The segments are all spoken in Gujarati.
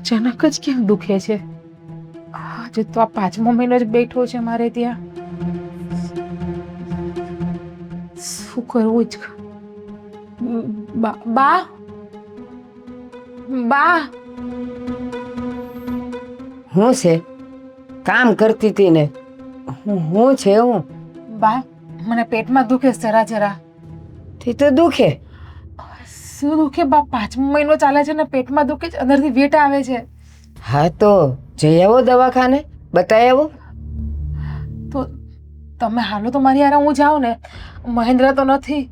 અચાનક જ કેમ દુખે છે? આજે તો આ 5મો મહિનો જ બેઠો છે મારે ત્યાં. શું કરવું જ? બા બા હું છે? કામ કરતી હતી ને. હું છે હું? બા, મને પેટમાં દુખે છે જરા જરા. તે તો દુખે. શું દુખે બા? 5મો મહિનો ચાલે છે ને પેટમાં દુખે છે, અંદરથી વેટ આવે છે. હા તો જઈ આવો દવાખાને, બતાવી આવો. તો તમે હાલો તો મારી યાર, હું જાઉં ને. મહેન્દ્ર તો નથી,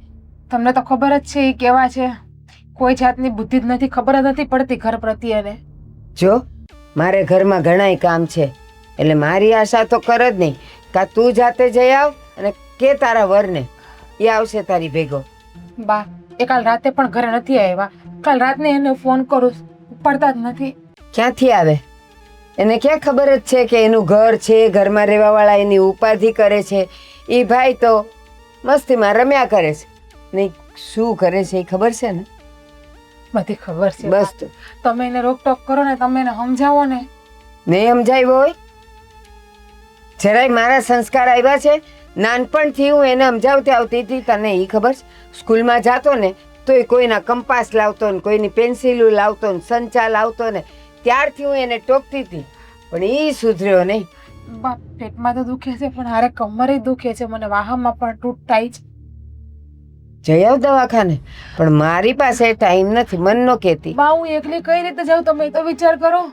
તમને તો ખબર જ છે એ કેવા છે. કોઈ જાતની બુદ્ધિ જ નથી, ખબર જ નથી પડતી ઘર પ્રત્યેને. જો મારે ઘરમાં ઘણાય કામ છે, એટલે મારી આશા તો કર જ નહીં. કાં તું જાતે જઈ આવ અને કે તારા વરને, એ આવશે તારી ભેગો. બા, એ કાલ રાતે પણ ઘરે નથી આવ્યા. કાલ રાતને એને ફોન કરું, પડતા જ નથી. ક્યાંથી આવે? એને ક્યાં ખબર જ છે કે એનું ઘર છે, ઘરમાં રહેવાવાળા એની ઉપાધિ કરે છે. એ ભાઈ તો મસ્તીમાં રમ્યા કરે છે. નહીં શું કરે છે એ ખબર છે ને? બધી ખબર છે. બસ તો તમે એને રોકટોક કરો ને, તમે એને સમજાવો ને. નહીં સમજાવ્યો હોય? જરાય મારા સંસ્કાર આવ્યા છે. નાનપણથી હું એને સમજાવતી આવતી હતી. તને એ ખબર છે? સ્કૂલમાં જાતો ને તો એ કોઈના કંપાસ લાવતો ને, કોઈની પેન્સિલો લાવતો ને, સંચા લાવતો ને, ત્યારથી હું એને ટોકતી હતી. પણ એ સુધર્યો નહીં. બા, પેટમાં તો દુખે છે, પણ હારે કમરે દુખે છે, મને વાહમાં પણ તૂટ થાય છે. જઈ આવ દવાખાને. પણ મારી પાસે ટાઈમ નથી, મન નો કહેતી. બા, હું એકલી કઈ રીતે જાઉં? તમે તો વિચાર કરો.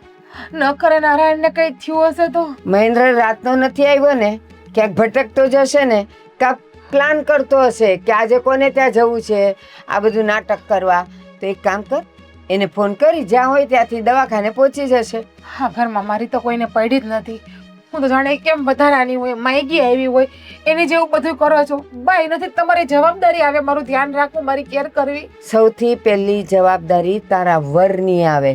ન કરે નારાયણને કઈ થયું હશે તો? મહેન્દ્ર રાતનો નથી આવ્યો ને, ક્યાંક ભટકતો જશે ને, કાંક પ્લાન કરતો હશે કે આજે કોને ત્યાં જવું છે, આ બધું નાટક કરવા. તો એક કામ કર, એને ફોન કરી જ્યાં હોય ત્યાંથી દવાખાને પહોંચી જશે. હા, ઘરમાં મારી તો કોઈને પડી જ નથી. હું તો જાણે કેમ વધારાની હોય, માયગી આવી હોય એની જેવું બધું કરો છો. બા, એ નથી તમારી જવાબદારી આવે મારું ધ્યાન રાખવું, મારી કેર કરવી. સૌથી પહેલી જવાબદારી તારા વરની આવે,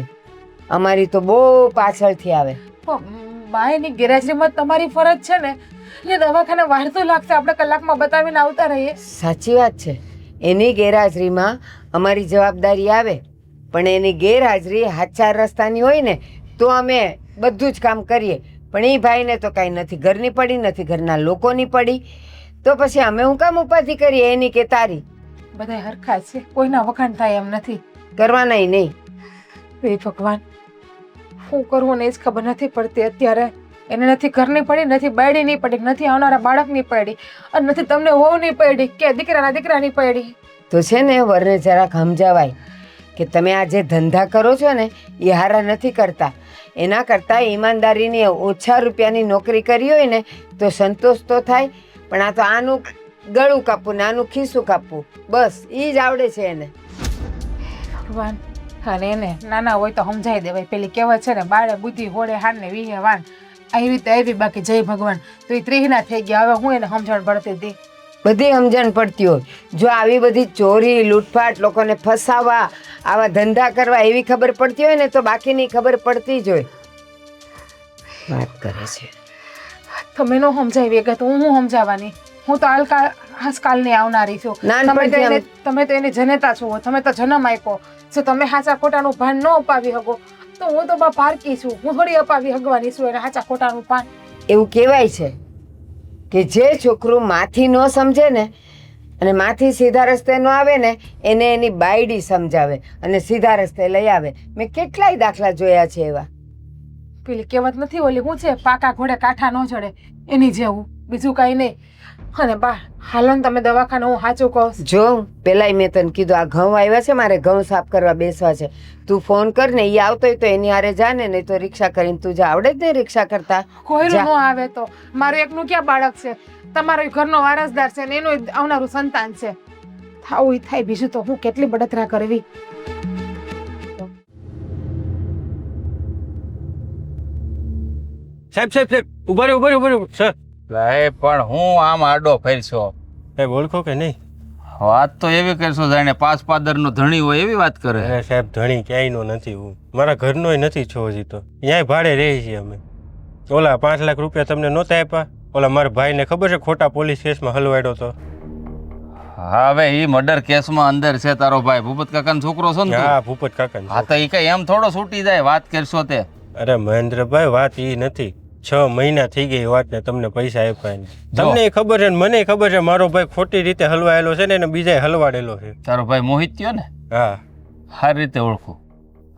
અમારી તો બહુ પાછળથી આવે. બા, એની ગેરહાજરીમાં તમારી ફરજ છે ને. એ દવાખાને વાર તો લાગશે, આપણે કલાકમાં બતાવીને આવતા રહીએ. સાચી વાત છે. એની ગેરહાજરીમાં અમારી જવાબદારી આવે, પણ એની ગેરહાજરી હાચા રસ્તાની હોય ને તો અમે બધું જ કામ કરીએ. પણ એ ભાઈને તો કાંઈ નથી, ઘરની પડી નથી, ઘરના લોકોની પડી. તો પછી અમે હું કામ ઉપાધિ કરીએ એની કે તારી? બધા હરખા છે, કોઈના વખાણ થાય એમ નથી. કરવાનાય નહીં. હે ભગવાન, શું કરવું ને એ જ ખબર નથી પડતી અત્યારે. એને નથી ઘરની પડી, નથી બાયડીની પડી, નથી આવનારા બાળકની પડી, અને નથી તમને વહુની પડી કે દીકરાના દીકરાની પડી. તો છે ને વરને જરાક સમજાવાય કે તમે આ જે ધંધા કરો છો ને એ હારા નથી કરતા. એના કરતાં ઈમાનદારીની ઓછા રૂપિયાની નોકરી કરી હોય ને તો સંતોષ તો થાય. પણ આ તો આનું ગળું કાપવું ને આનું ખિસ્સું કાપવું, બસ એ જ આવડે છે એને. ભગવાન, અને એને નાના હોય તો સમજાઈ દેવાય. પેલી કહેવત છે ને, બાળે બુદ્ધિ હોડે હાર ને વીહે વાન. આવી રીતે આવી, બાકી જય ભગવાન. તો એ ત્રીહના થઈ ગયા. હવે હું એને સમજણ પડતી હતી. બધી સમજણ પડતી હોય. જો આવી બધી ચોરી લૂંટફાટ, લોકોને ફસાવા, આવા ધંધા કરવા એવી ખબર પડતી હોય ને તો બાકીની ખબર પડતી જ હોય. વાત કરે છે. તમે નો સમજાવી ગયા તો હું સમજાવવાની? હું તો આજકાલની આવનારી છું. તમે તો એની જનેતા છો, તમે તો જન્મ આપ્યો. જો તમે હાચા ખોટાનું ભાન ન અપાવી શકો તો હું તો બા પારકી છું. હું થોડી અપાવી હગવાની છું એને હાચા ખોટાનું ભાન. એવું કહેવાય છે કે જે છોકરું માથી ન સમજે ને અને માથી સીધા રસ્તે ન આવે ને એને એની બાયડી સમજાવે અને સીધા રસ્તે લઈ આવે. મેં કેટલાય દાખલા જોયા છે એવા. પેલી કહેવત નથી ઓલી, હું છે, પાકા ઘોડે કાંઠા ન ચડે, એની જેવું, બીજું કાંઈ નહીં. અને બા, હાલો ને તમે દવાખાને, હું સાચું કહું. જો પેલાય મેં તને કીધું, આ ઘઉં આવ્યા છે, મારે ઘઉં સાફ કરવા બેસવા છે. તું ફોન કર ને, એ આવતો હોય તો એની હારે જા ને, નહીં તો રિક્ષા કરીને તું જા. આવડે જ ને રિક્ષા કરતા? કોઈ ન આવે તો મારું એકનું ક્યાં બાળક છે? તમારો ઘરનો વારસદાર છે ને એનું આવનારું સંતાન છે. થાવું થાય, બીજું તો હું કેટલી બળતરા કરવી. સાહેબ ઉભા રહ્યો સર. લાય પણ હું આમ આડો ફેરશો? સાહેબ ઓળખો કે નહીં? વાત તો એવી કરશો જાણે પાસ પાદરનો ધણી હોય એવી વાત કરે. અરે સાહેબ, ધણી ક્યાંયનો નથી હું. મારા ઘરનોય નથી છો હજી તો. અહીંયા ભાડે રહી છીએ અમે. ઓલા 5 લાખ રૂપિયા તમને નહોતા આપ્યા? ઓલા મારા ભાઈને ખબર છે ખોટા પોલીસ કેસમાં હલવાડ્યો તો. હા હવે ઈ મર્ડર કેસમાં અંદર છે તારો ભાઈ ભૂપત કાકાનો છોકરો છો ને તું? હા ભૂપત કાકા. હા તો ઈ કઈ એમ થોડો છૂટી જાય વાત કરશો તે. અરે મહેન્દ્રભાઈ વાત એ નથી, 6 મહિના થઈ ગઈ વાતને તમને પૈસા આપ્યા ને. જો. તમને ખબર છે ને મને ખબર છે મારો ભાઈ ખોટી રીતે હલવાયેલો છે ને એને બીજાએ હલવાડેલો છે. તારો ભાઈ મોહિત થયો ને? હા સારી રીતે ઓળખું.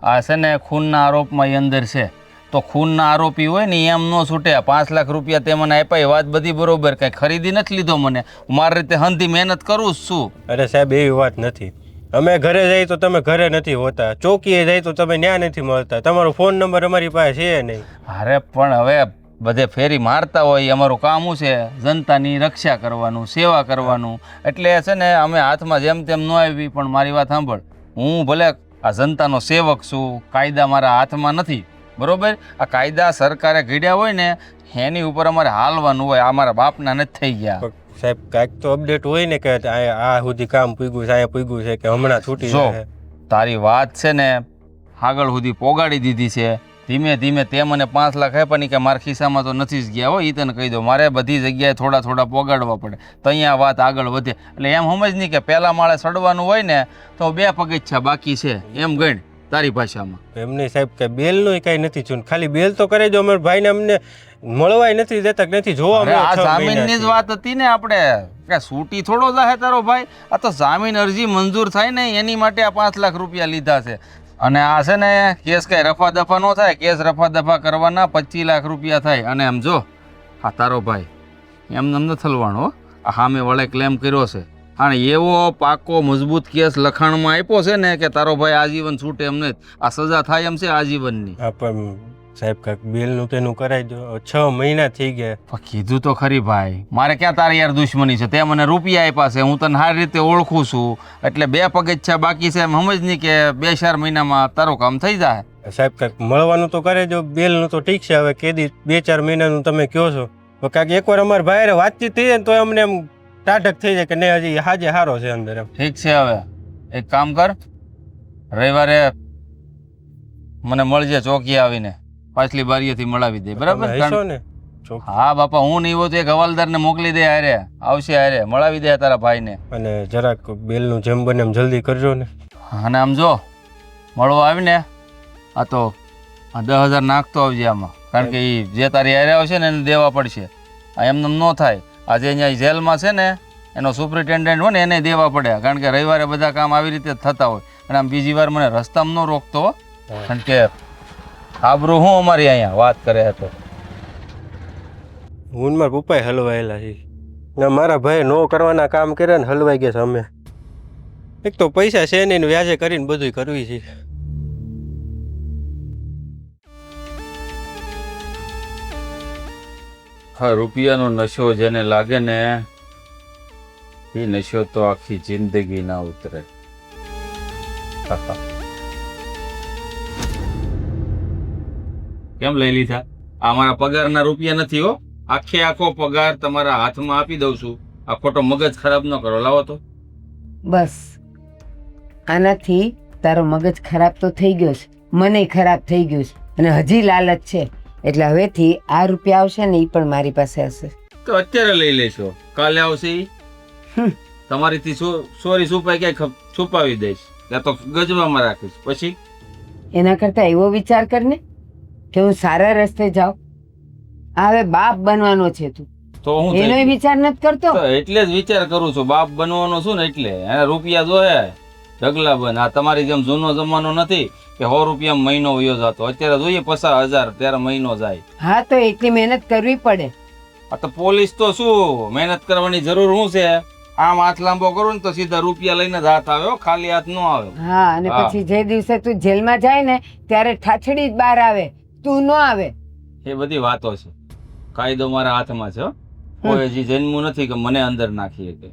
આ છે ને ખૂનના આરોપમાં ઈ અંદર છે, તો ખૂનના આરોપી હોય ને ઈ એમ ન છૂટે. 5 લાખ રૂપિયા તે મને આપ્યા એ વાત બધી બરોબર, કઈ ખરીદી નથી લીધો મને, હું મારી રીતે હંધી મહેનત કરું જ છું. અરે સાહેબ એવી વાત નથી. અમે ઘરે જઈએ તો તમે ઘરે નથી હોતા, ચોકીએ જઈએ તો તમે ન્યા નથી મળતા, તમારો ફોન નંબર અમારી પાસે છે નહીં. અરે પણ હવે બધે ફેરી મારતા હોય, એ અમારું કામ શું છે? જનતાની રક્ષા કરવાનું, સેવા કરવાનું. એટલે છે ને અમે હાથમાં જેમ તેમ ન આવી, પણ મારી વાત સાંભળ, હું ભલે આ જનતાનો સેવક છું, કાયદા મારા હાથમાં નથી, બરોબર? આ કાયદા સરકારે ઘડ્યા હોય ને એની ઉપર અમારે હાલવાનું હોય. આ મારા બાપના નથી થઈ ગયા. પણ સાહેબ કાંઈક તો અપડેટ હોય ને કે આ સુધી કામ પૂગ્યું છે, અહીંયા પૂગ્યું છે કે હમણાં છૂટી જો જશે. તારી વાત છે ને આગળ સુધી પોગાડી દીધી છે. ધીમે ધીમે તે મને 5 લાખ આપ્યા નહીં કે મારા ખિસ્સામાં તો નથી જ ગયા. હોય એ તને કહી દો, મારે બધી જગ્યાએ થોડા થોડા પોગાડવા પડે તો અહીંયા વાત આગળ વધે. એટલે એમ સમજ નહીં કે પહેલા માળે ચડવાનું હોય ને તો 2 પગથિયા બાકી છે એમ ગણ તારી ભાષામાં. એમને સાહેબ કે બેલનું કાંઈ નથી છું, ખાલી બેલ તો કરે જો અમારા ભાઈને અમને મળવાય નથી દેતા કે નથી જોવા અરે આ મળે. 6 જામીનની જ મહિનાથી. વાત હતી ને આપણે કે છૂટી થોડો જાહે તારો ભાઈ. આ તો જામીન અરજી મંજૂર થાય ને એની માટે આ 5 લાખ રૂપિયા લીધા છે. અને આ છે ને કેસ કઈ રફા દફા ન થાય, કેસ રફા દફા કરવાના 25 લાખ રૂપિયા થાય. અને એમ જો આ તારો ભાઈ એમ નમ નથી હલવાનો, આ સામે વળે ક્લેમ કર્યો છે અને એવો પાકો મજબૂત કેસ લખાણમાં આપ્યો છે ને કે તારો ભાઈ આજીવન છૂટે એમ નથી, આ સજા થાય એમ છે આજીવનની. હા પણ સાહેબ કાંઈક બેલનું તેનું કરાવી દો, 6 મહિના થઈ ગયા. પણ કીધું તો ખરી ભાઈ, મારે ક્યાં તારી યાર દુશ્મની છે? તે મને રૂપિયા આપ્યા છે, હું તને સારી રીતે ઓળખું છું, એટલે 2 પગથિયા બાકી છે. એમ સમજ નહીં કે 2-4 મહિનામાં તારું કામ થઈ જાય. સાહેબ કાંઈક મળવાનું તો કરે જો, બેલનું તો ઠીક છે, હવે કેદી 2-4 મહિનાનું તમે કહો છો. તો કાંઈક એકવાર અમારા ભાઈ વાતચીત થઈ જાય ને તો અમને એમ ટાઢક થઈ જાય કે નહીં હજી હાજે હારો છે અંદર એમ. ઠીક છે, હવે એક કામ કર, રવિવારે મને મળજે ચોકીએ આવીને, પાછલી બારીએથી મળાવી દે, બરાબર? તમે હશો ને ચોક? હા બાપા, હું નહીં હોય તો એક હવાલદારને મોકલી દે, હારે આવશે, હારે મળાવી દે તારા ભાઈને. અને જરાક બેલનું જેમ બને એમ જલ્દી કરજો ને. અને આમ જો મળવા આવીને આ તો આ 10,000 નાખતો આવજે આમાં, કારણ કે એ જે તારી હારે આવશે ને એને દેવા પડશે. આ એમને ન થાય. આજે અહીંયા જેલમાં છે ને એનો સુપ્રિન્ટેન્ડન્ટ હોય ને એને દેવા પડે, કારણ કે રવિવારે બધા કામ આવી રીતે થતા હોય. અને આમ બીજી વાર મને રસ્તામાં ન રોકતો, કારણ કે આબરૂ હું અમારી અહીંયા વાત કરે હતો. હું ને મારા પપ્પાએ હલવાયેલા છે ને મારા ભાઈ નો કરવાના કામ કર્યા ને હલવાઈ ગયા છે અમે. એક તો પૈસા છે નહીં ને વ્યાજે કરીને બધું કરવી છે. હા, રૂપિયાનો નશો જેને લાગે ને એ નશો તો આખી જિંદગી ના ઉતરે. કેમ લઈ લીધા? આ મારા પગારના રૂપિયા નથી હો, આખે આખો પગાર તમારા હાથમાં આપી દઉં છું. આ ખોટો મગજ ખરાબ ન કરો, લાવો તો. બસ આનાથી તારો મગજ ખરાબ તો થઈ ગયો છે, મને ખરાબ થઈ ગયું છે, અને હજી લાલચ છે. એટલે હવેથી આ રૂપિયા આવશે ને એ પણ મારી પાસે હશે. તો અત્યારે લઈ લેશો, કાલે આવશે ઈ? તમારીથી સોરી છુપાઈ ક્યાંય છુપાવી દઈશ, ત્યાં તો ગજવામાં રાખીશ. પછી એના કરતાં એવો વિચાર કર ને કે હું સારા રસ્તે જાઉં. હવે બાપ બનવાનો છે તું, તો હું એનો વિચાર નથી કરતો. તો એટલે જ વિચાર કરું છું, બાપ બનવાનો છું ને એટલે. એને રૂપિયા જોયા ઢગલા બન. આ તમારી જેમ જૂનો જમાનો નથી કે 100 રૂપિયા મહિનો વયો જતો. અત્યારે જોઈએ 50,000 ત્યારે મહિનો જાય. હા તો એટલી મહેનત કરવી પડે. આ તો પોલીસ તો શું મહેનત કરવાની જરૂર શું છે? આમ હાથ લાંબો કરું ને તો સીધા રૂપિયા લઈને જ હાથ આવે, ખાલી હાથ ન આવે. હા, અને પછી જે દિવસે તું જેલમાં જાય ને ત્યારે ઠાઠડી જ બહાર આવે, તું ન આવે. એ બધી વાતો છે. કાયદો મારા હાથમાં છે, કોઈ હજી જન્મું નથી કે મને અંદર નાખી શકે.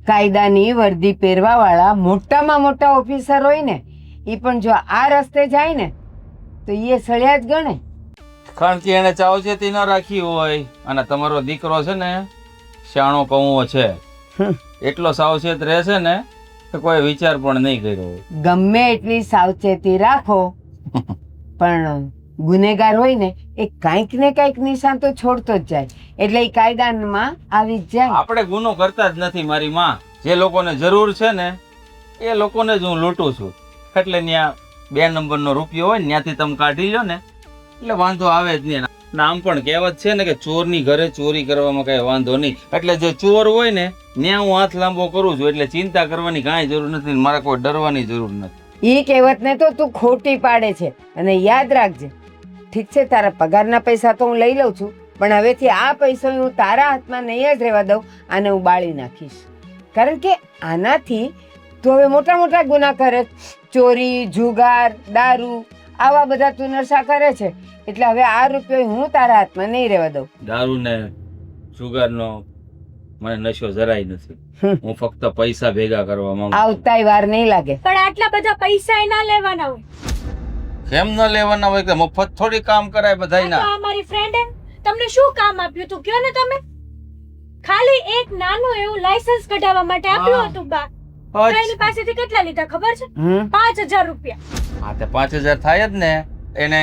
કાયદાની વર્દી પહેરવા વાળા મોટામાં મોટા ઓફિસર હોય ને એ પણ જો આ રસ્તે જાય ને તો એ સળિયા જ ગણે. કારણ કે એને ચાવચેતી ન રાખી હોય. અને તમારો દીકરો છે ને શાણો કૌવો છે, એટલો સાવચેત રહેશે ને કે કોઈ વિચાર પણ નહીં કર્યો. ગમે એટલી સાવચેતી રાખો પણ ગુનેગાર હોય ને એ કાંઈક ને કાંઈક નિશાન તો છોડતો જ જાય, એટલે એ કાયદામાં આવી જ જાય. આપણે ગુનો કરતા જ નથી મારી માં. જે લોકોને જરૂર છે ને એ લોકોને જ હું લૂંટું છું. એટલે ત્યાં 2 નંબરનો રૂપિયો હોય ને ત્યાંથી તમે કાઢી લો ને એટલે વાંધો આવે જ નહીં. ને આમ પણ કહેવત છે ને કે ચોરની ઘરે ચોરી કરવામાં કઈ વાંધો નહીં. એટલે જે ચોર હોય ને ત્યાં હું હાથ લાંબો કરું છું. એટલે ચિંતા કરવાની કાંઈ જરૂર નથી ને મારે કોઈ ડરવાની જરૂર નથી. એ કહેવતને તો તું ખોટી પાડે છે. અને યાદ રાખજે, ઠીક છે, તારા પગારના પૈસા તો હું લઈ લઉં છું, પણ હવેથી આ પૈસો હું તારા હાથમાં નહીં જ રહેવા દઉં. આને હું બાળી નાખીશ. કારણ કે આનાથી તું હવે મોટા મોટા ગુના કરે, ચોરી, જુગાર, દારૂ, આવા બધા તું નશા કરે છે. એટલે હવે આ રૂપિયો હું તારા હાથમાં નહીં રહેવા દઉં. દારૂ ને જુગારનો મને નશો જરાય નથી. હું ફક્ત પૈસા ભેગા કરવા માંગુ છું. આવતાય વાર નહીં લાગે. પણ આટલા બધા પૈસા ના લેવાના હોય. કેમ ન લેવાના હોય? કે મફત થોડી કામ કરાય આ તો બધાયના. આ મારી ફ્રેન્ડે તમને શું કામ આપ્યું તું કયો ને તમે? ખાલી એક નાનું એવું લાયસન્સ કઢાવવા માટે આપ્યું હતું બા. તો એની પાસેથી કેટલા લીધા ખબર છે? 5000 રૂપિયા. હા તે 5000 થાય જ ને. એને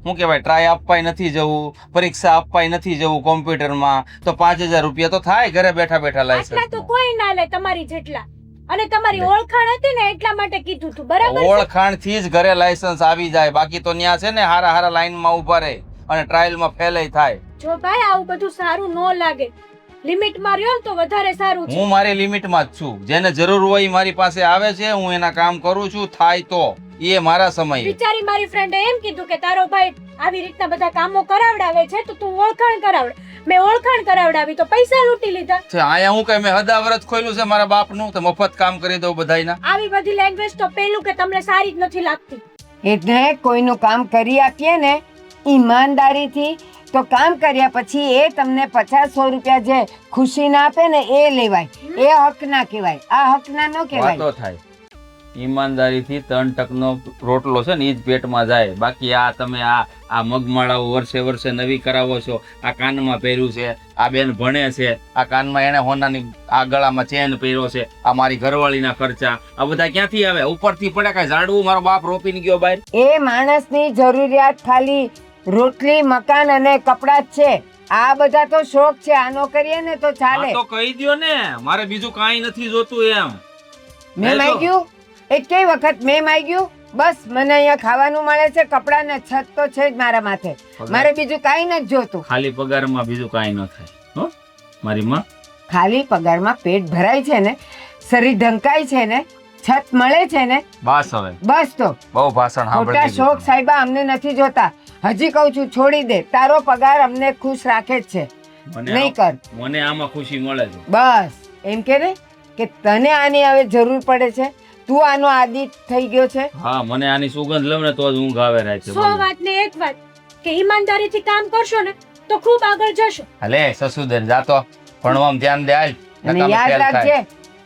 શું કહેવાય, ટ્રાય આપવાય નથી જવું, પરીક્ષા આપવાય નથી જવું કોમ્પ્યુટરમાં, તો 5000 રૂપિયા તો થાય ઘરે બેઠા બેઠા આટલા લાયસન્સ. તો કોઈ ના લે તમારી જેટલા. અને તમારી ઓળખાણ હતી ને એટલા માટે કીધું તું, બરાબર છે? ઓળખાણ થી જ ઘરે લાયસન્સ આવી જાય. બાકી તો ત્યાં છે ને હારા હારા લાઈનમાં ઉભા રહે અને ટ્રાયલમાં ફેલ થાય. જો ભાઈ આવું બધું સારું ન લાગે. લિમિટમાં રહ્યો ને તો વધારે સારું છે. હું મારી લિમિટમાં જ છું. જેને જરૂર હોય ઈ મારી પાસે આવે છે, હું એના કામ કરું છું. થાય તો એ મારા સમયે. બિચારી મારી ફ્રેન્ડે એમ કીધું કે તારો ભાઈ આવી રીતના બધા કામો કરાવડાવે છે તો તું ઓળખાણ કરાવડ. મેં ઓળખાણ કરાવડાવી તો પૈસા લૂંટી લીધા. આયા હું કઈ મેં હદાવરત ખોલ્યું છે મારા બાપનું તો મફત કામ કરી દઉં બધાયના. આવી બધી લેંગ્વેજ તો પેલું કે તમને સારી જ નથી લાગતી. એટલે કોઈનું કામ કરી આપીએ ને ઈમાનદારીથી, તો કામ કર્યા પછી એ તમને 50-100 રૂપિયા જે ખુશી ના આપે ને એ લેવાય. એ હક ના કહેવાય. આ હક ના ન કહેવાય. વાતો થાય. ઈમાનદારીથી 3 ટકનો રોટલો છે ને ઈ જ પેટમાં જાય. બાકી આ તમે આ મગમાળાઓ વર્ષે વર્ષે નવી કરાવો છો. આ કાનમાં પહેર્યું છે, આ બેન ભણે છે, આ કાનમાં એને હોનાની આ ગળામાં ચેન પહેર્યો છે, આ મારી ઘરવાળીના ખર્ચા, આ બધા ક્યાંથી આવે? ઉપરથી પડે કાંઈ ઝાડવું મારો બાપ રોપીને ગયો બહાર? એ માણસની જરૂરિયાત ખાલી રોટલી, મકાન અને કપડાં જ છે. આ બધા તો શોખ છે. આનો કરીએ ને તો ચાલે. તો કહી દ્યો ને, મારે બીજું કાંઈ નથી જોતું એમ. મેં માંગ્યું એક કઈ વખત મેં માંગ્યું? બસ મને અહીંયા ખાવાનું મળે છે, કપડાં ને છત તો છે જ મારા માથે. મારે બીજું કાંઈ નથી જોતું. ખાલી પગારમાં બીજું કાંઈ ન થાય હો મારી માં. ખાલી પગારમાં પેટ ભરાય છે ને, શરીર ઢંકાય છે ને, છત મળે છે ને, બસ હવે બસ. તો બહુ ભાષણ ખોટા સાંભળી શોખ સાહેબા અમને નથી જોતા. હજી કહું છું છોડી દે. તારો પગાર અમને ખુશ રાખે જ છે. નહીં કર. મને આમાં ખુશી મળે છે. બસ એમ કે ને કે તને આની હવે જરૂર પડે છે, તું આનો આદિ થઈ ગયો છે. હા, મને આની સુગંધ લઉં ને તો જ ઊંઘ આવે રહે છે. 100 વાત ને એક વાત કે ઈમાનદારીથી કામ કરશો ને તો ખૂબ આગળ જશો. અલે સસુદેન જાતો ભણવામાં ધ્યાન દે આજ. અને યાદ રાખજે,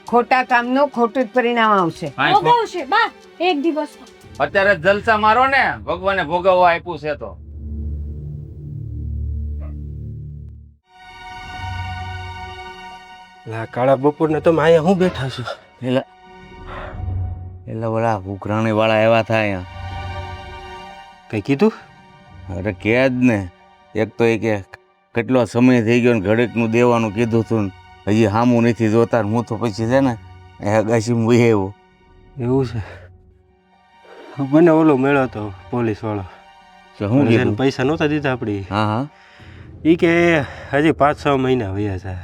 ખોટા કામનું ખોટું જ પરિણામ આવશે. ભોગવશે બા એક દિવસ. અત્યારે જલસા મારો ને, ભગવાને ભોગવવા આપ્યું છે તો. કાળા બપોરને તમે અહીંયા હું બેઠા છો? એટલે ઓલા ઉઘરાણી વાળા એવા થાય કઈ કીધું? અરે કે જ ને. એક તો એ કે કેટલો સમય થઈ ગયો ને ઘડીકનું દેવાનું કીધું હતું ને હજી સામું નથી જોતા. હું તો પછી છે ને અગાશીમાં વહી આવ્યો. એવું છે? મને ઓલો મળ્યો તો પોલીસ વાળો. શું કીધું? પૈસા નહોતા દીધા આપડી. હા હા. એ કે હજી 5-6 મહિના વયા છે.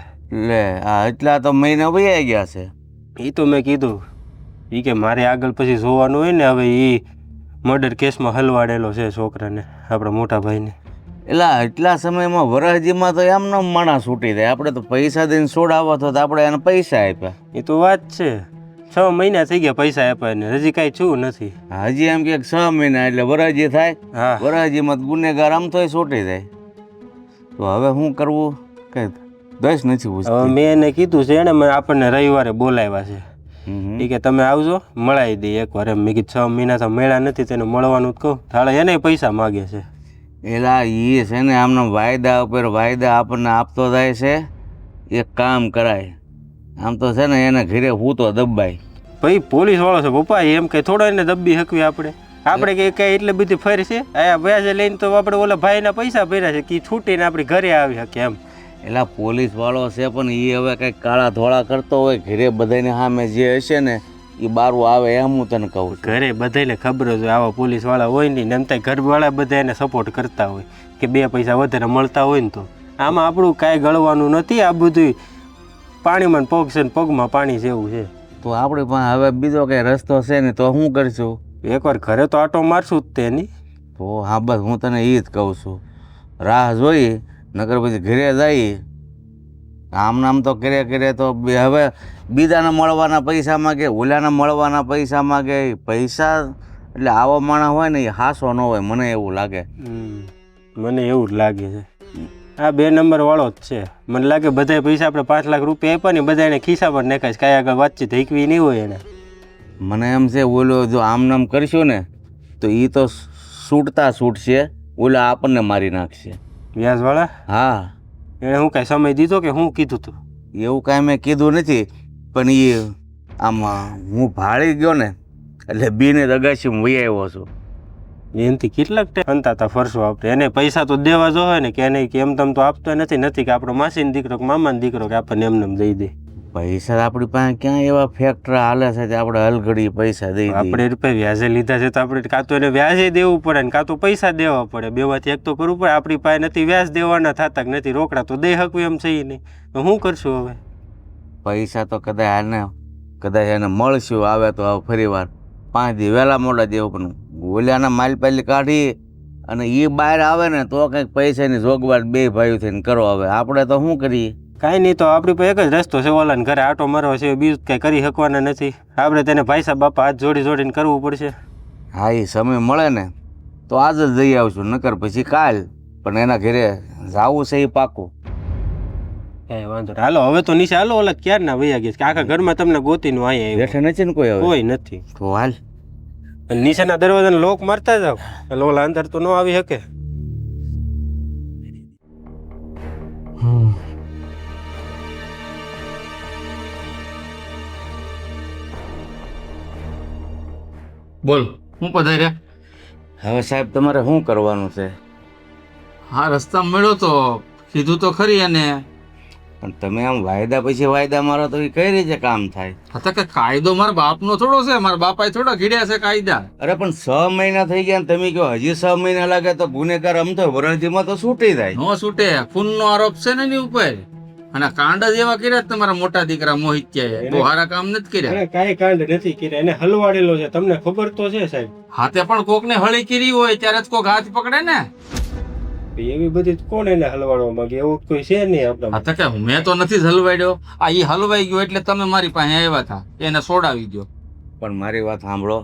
લે આ એટલા તો મહિના વહી ગયા છે. એ તો મેં કીધું. એ કે મારે આગળ પછી જોવાનું હોય ને. હવે એ મર્ડર કેસમાં હલવાડેલો છે છોકરાને, આપણા મોટા ભાઈને. એટલે એટલા સમયમાં વરાજીમાં તો એમનો માણસ છૂટી જાય. આપણે તો પૈસા દઈને છોડાવો તો આપણે એને પૈસા આપ્યા. એ તો વાત છે. 6 મહિના થઈ ગયા પૈસા આપ્યા ને હજી કાંઈ છું નથી. હજી એમ કે 6 મહિના એટલે વરાજી થાય. હા, વરાજીમાં ગુનેગાર આમ તો છૂટી જાય. તો હવે શું કરવું કઈ દસ નથી હવે પૂછતી. મેં એને કીધું છે, એને આપણને રવિવારે બોલાવ્યા છે. એ કે તમે આવજો મળાવી દઈએ એકવાર એમ. મેં કીધું 6 મહિના તો મળ્યા નથી, તેને મળવાનું જ કહું. થાળે એને પૈસા માગે છે. એલા એ છે ને આમનો વાયદા ઉપર વાયદા આપણને આપતો જાય છે. એક કામ કરાય, આમ તો છે ને એને ઘરે હું તો દબાય. ભાઈ પોલીસ વાળો છે પપ્પા, એમ કઈ થોડા એને દબી હકવી આપણે કઈ કઈ એટલે બધી ફરી છે. આયા વ્યાજે લઈને તો આપણે ઓલા ભાઈના પૈસા ભર્યા છે કે છૂટીને આપણી ઘરે આવી શકે એમ. એલા પોલીસ વાળો છે પણ એ હવે કંઈક કાળા ધોળા કરતો હોય ઘરે બધાને સામે જે હશે ને એ બારું આવે એમ હું તને કહું છું. ઘરે બધાને ખબર જ હોય આવા પોલીસ વાળા હોય ને એમ થાય ઘરવાળા બધા એને સપોર્ટ કરતા હોય કે 2 પૈસા વધારે મળતા હોય ને તો આમાં આપણું કાંઈ ગળવાનું નથી. આ બધું પાણીમાં પગ છે ને પગમાં પાણી જેવું છે. તો આપણે પણ હવે બીજો કંઈ રસ્તો છે ને તો શું કરશું? એકવાર ઘરે તો આટો મારશું જ તેની. તો હા બસ હું તને એ જ કહું છું, રાહ જોઈ નગર પછી ઘરે જઈએ. આમ નામ તો કરે તો હવે બીજાને મળવાના પૈસા માગે, ઓલાને મળવાના પૈસા માગે. પૈસા એટલે આવો માણસ હોય ને એ હાસો ન હોય, મને એવું લાગે. મને એવું જ લાગે છે આ 2 નંબર વાળો જ છે. મને લાગે બધા પૈસા આપણે 5 લાખ રૂપિયા આપ્યા ને બધા એને ખિસ્સામાં જ નાખાય, કાંઈ આગળ વાતચીત હીકવી નહીં હોય એને. મને એમ છે ઓલો જો આમ નામ કરશું ને તો એ તો છૂટશે, ઓલા આપણને મારી નાખશે. વ્યાજવાળા? હા, એણે હું કાંઈ સમય દીધો કે હું કીધું તું? એવું કાંઈ મેં કીધું નથી, પણ એ આમ હું ભાળી ગયો ને એટલે બીને દગાશી વહી આવ્યો છું. એનાથી કેટલાક અંતાતા ફરશું આપણે. એને પૈસા તો દેવા જો હોય ને કે એને કે એમ તમ તો આપતો નથી કે આપણો માસીનો દીકરો કે મામાનો દીકરો કે આપણને એમને દઈ દે. પૈસા આપણી પાસે ક્યાં એવા ફેક્ટરા હાલે છે કે આપણે હલઘડી પૈસા દઈ આપણે રૂપિયા વ્યાજે લીધા છે તો આપણે કાં તો એને વ્યાજે દેવું પડે ને કાં તો પૈસા દેવા પડે. બેમાંથી એક તો કરવું પડે. આપણી પાસે નથી વ્યાજ દેવાના થતા કે નથી રોકડા તો દઈ શકું એમ છે નહીં. તો શું કરશું હવે? પૈસા તો કદાચ એને મળશું આવે તો હવે ફરી વાર 5 દી વહેલા મોડા દેવું પણ ઓલાના માલ પાલી કાઢી અને એ બહાર આવે ને તો કંઈક પૈસાની જોગવાટ 2 ભાઈઓ થઈને કરો. હવે આપણે તો શું કરીએ? કાંઈ નહીં, તો આપણી પાસે એક જ રસ્તો છે, ઓલાને ઘરે આટો મારવા છે, બીજું કાંઈ કરી શકવાના નથી. આપણે તેને ભાઈ સાહેબ બાપા હાથ જોડીને કરવું પડશે. હા, એ સમય મળે ને તો આજ જ જઈ આવશું, નકર પછી કાલ. પણ એના ઘરે જાવું છે એ પાકું. કાંઈ વાંધો નહીં. હાલો હવે તો નીચે હાલો. ઓલા ક્યારના વૈયા ગયા છે કે આખા ઘરમાં તમને ગોતીનું અહીંયા બેઠે નથી ને કોઈ? હવે કોઈ નથી. તો હાલ નીચેના દરવાજાને લોક મારતા જાવ એટલે ઓલા અંદર તો ન આવી શકે. બોલ, હું પધાર્યા? હવે સાહેબ તમારે શું કરવાનું છે? હા, રસ્તા મળ્યો તો કીધું તો ખરી. અને પણ તમે આમ વાયદા પછી વાયદા મારો તો એ કઈ રીતે કામ થાય? હતા કે કાયદો મારા બાપનો થોડો છે, મારા બાપાએ થોડા ઘડ્યા છે કાયદા. અરે પણ 6 મહિના થઈ ગયા ને તમે કહો હજી 6 મહિના લાગે તો ગુનેગાર આમ તો વરણજીમાં તો છૂટી જાય. નો છૂટે, ખૂનનો આરોપ છે ને એની ઉપર. અને કાંડ જ એવા કર્યા તમારા મોટા દીકરા મોહિત્યાએ, બહુ સારા કામ નથી કર્યા. કાંઈ કાંડ નથી કર્યા, એને હલવાડેલો છે, તમને ખબર તો છે સાહેબ. હાથે પણ કોકને હળી કરી હોય ત્યારે જ કોક હાથ પકડે ને. એવી બધી કોણ એને હલવાડવા માંગે? એવું કોઈ છે નહીં આપણા. હા, તો કે મેં તો નથી જ હલવાડ્યો. આ ઈ હલવાઈ ગયો એટલે તમે મારી પાસે આવ્યા હતા, એને છોડાવી દો. પણ મારી વાત સાંભળો,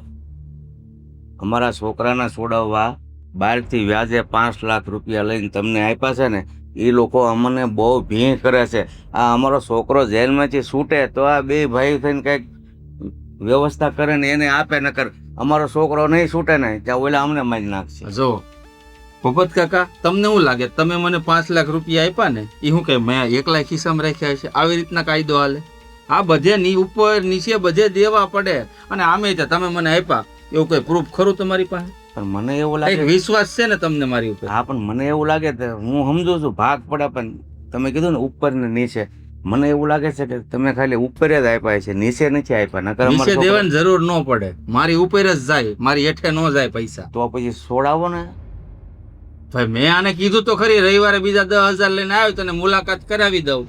અમારા છોકરાને છોડાવવા બહારથી વ્યાજે 5 લાખ રૂપિયા લઈને તમને આપ્યા છે ને, એ લોકો અમને બહુ ભીણ કરે છે. આ અમારો છોકરો જેલમાંથી છૂટે તો આ 2 ભાઈ થઈને કંઈક વ્યવસ્થા કરે ને એને આપે, નકર અમારો છોકરો નહીં છૂટે ને ત્યાં ઓલા અમને મારી નાખશે. જો ભગત કાકા, તમને શું લાગે તમે મને 5 લાખ રૂપિયા આપ્યા ને એ શું કે મેં એકલા ખિસ્સામાં રાખ્યા છે? આવી રીતના કાયદો હાલે? આ બધે ઉપર નીચે બધે દેવા પડે. અને આમે તમે મને આપ્યા એવું કઈ પ્રૂફ ખરું તમારી પાસે? પણ મને એવું લાગે વિશ્વાસ છે ને તમને મારી ઉપર? હા, પણ મને એવું લાગે કે હું સમજુ છું ભાગ પડે, પણ તમે કીધું ને ઉપર ને નીચે, મને એવું લાગે છે કે તમે ખાલી ઉપર જ આપ્યા છે, નીચે નથી આપ્યા. નકર નીચે દેવાની જરૂર ન પડે, મારી ઉપર જ જાય, મારી હેઠે ન જાય પૈસા. તો પછી છોડાવો ને ભાઈ. મેં આને કીધું તો ખરી રવિવારે બીજા 10,000 લઈને આવ્યો તને મુલાકાત કરાવી દઉં.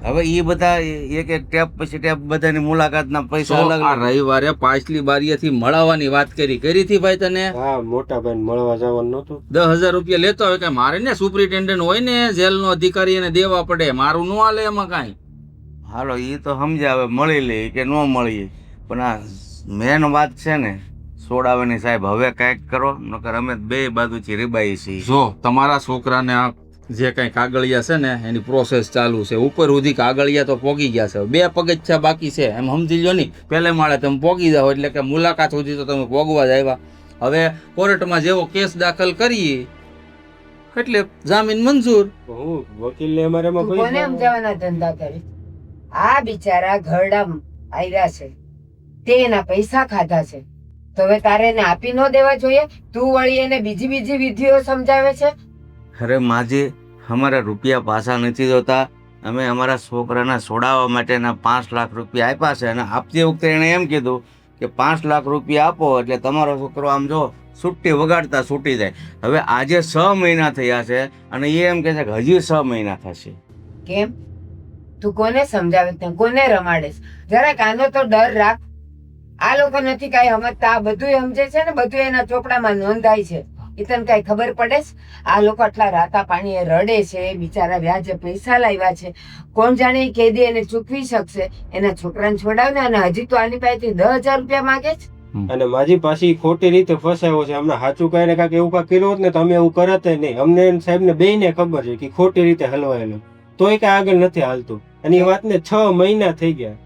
હવે એ બધા એક ટેપ પછી ટેપ બધાની મુલાકાતના પૈસા તો આ રવિવારે પાછલી બારીએથી મળવાની વાત કરી હતી ભાઈ તને? હા, મોટા ભાઈ મળવા જવાનું નહોતું. 10,000 રૂપિયા લેતો હોય કે મારે ને સુપ્રિન્ટેન્ડન્ટ હોય ને જેલનો અધિકારી એને દેવા પડે, મારું ન હાલે એમાં કાંઈ. હાલો, એ તો સમજાવે મળી લે કે ન મળી, પણ આ મેન વાત છે ને છોડાવવાની સાહેબ. હવે કાંઈક કરો, નકર અમે 2 બાજુથી રીબાઈ છીએ. જો તમારા છોકરાને આ જે કઈ કાગળિયા છે ને એની પ્રોસેસ ચાલુ છે, ઉપર સુધી કાગળિયા તો પોગી ગયા છે, 2 પગથિયા બાકી છે, એમ સમજી લો નહીં. પહેલે માળે તમે પોગી જાઓ એટલે કે મુલાકાત સુધી તો તમે પોગવા જ આવ્યા. હવે કોર્ટમાં જેવો કેસ દાખલ કરીએ એટલે જામીન મંજૂર. હું વકીલને અમારે એમાં તું કોને સમજાવવાના ધંધા કરી? આ બિચારા ઘરડા આવ્યા છે, તે એના પૈસા ખાધા છે, તો હવે તારે એને આપી ન દેવા જોઈએ? તું વળી એને બીજી વિધિઓ સમજાવે છે. અરે માજી, અમારા રૂપિયા પાછા નથી જોતા. અમે અમારા છોકરાને છોડાવવા માટેના 5 લાખ રૂપિયા આપ્યા છે અને આપતી વખતે એણે એમ કીધું કે 5 લાખ રૂપિયા આપો એટલે તમારો છોકરો આમ જો છૂટી વગાડતા છૂટી જાય. હવે આજે 6 મહિના થયા છે અને એ એમ કહે છે કે હજી 6 મહિના થશે. કેમ તું કોને સમજાવે છે કોને રમાડેશ? જરાક આનો તો ડર રાખ. આ લોકો નથી કાંઈ સમજતા. આ બધું સમજે છે ને બધું એના ચોપડામાં નોંધાય છે. એ તને કાંઈ ખબર પડે છે? આ લોકો આટલા રાતા પાણીએ રડે છે, બિચારા વ્યાજે પૈસા લાવ્યા છે. કોણ જાણે એ કેદી એને ચૂકવી શકશે? એના છોકરાને છોડાવને અને હજી તો આની પાસેથી 10,000 રૂપિયા માંગે છે. અને માજી પાછી ખોટી રીતે ફસાયો છે. અમને સાચું કહીને કાંઈક એવું કાંઈક કર્યું હોત ને તો અમે એવું કરત નહીં. અમને સાહેબને બેયને ખબર છે કે ખોટી રીતે હલવાયેલું, તોય કાંઈ આગળ નથી હાલતું. અને એ વાતને 6 મહિના થઈ ગયા.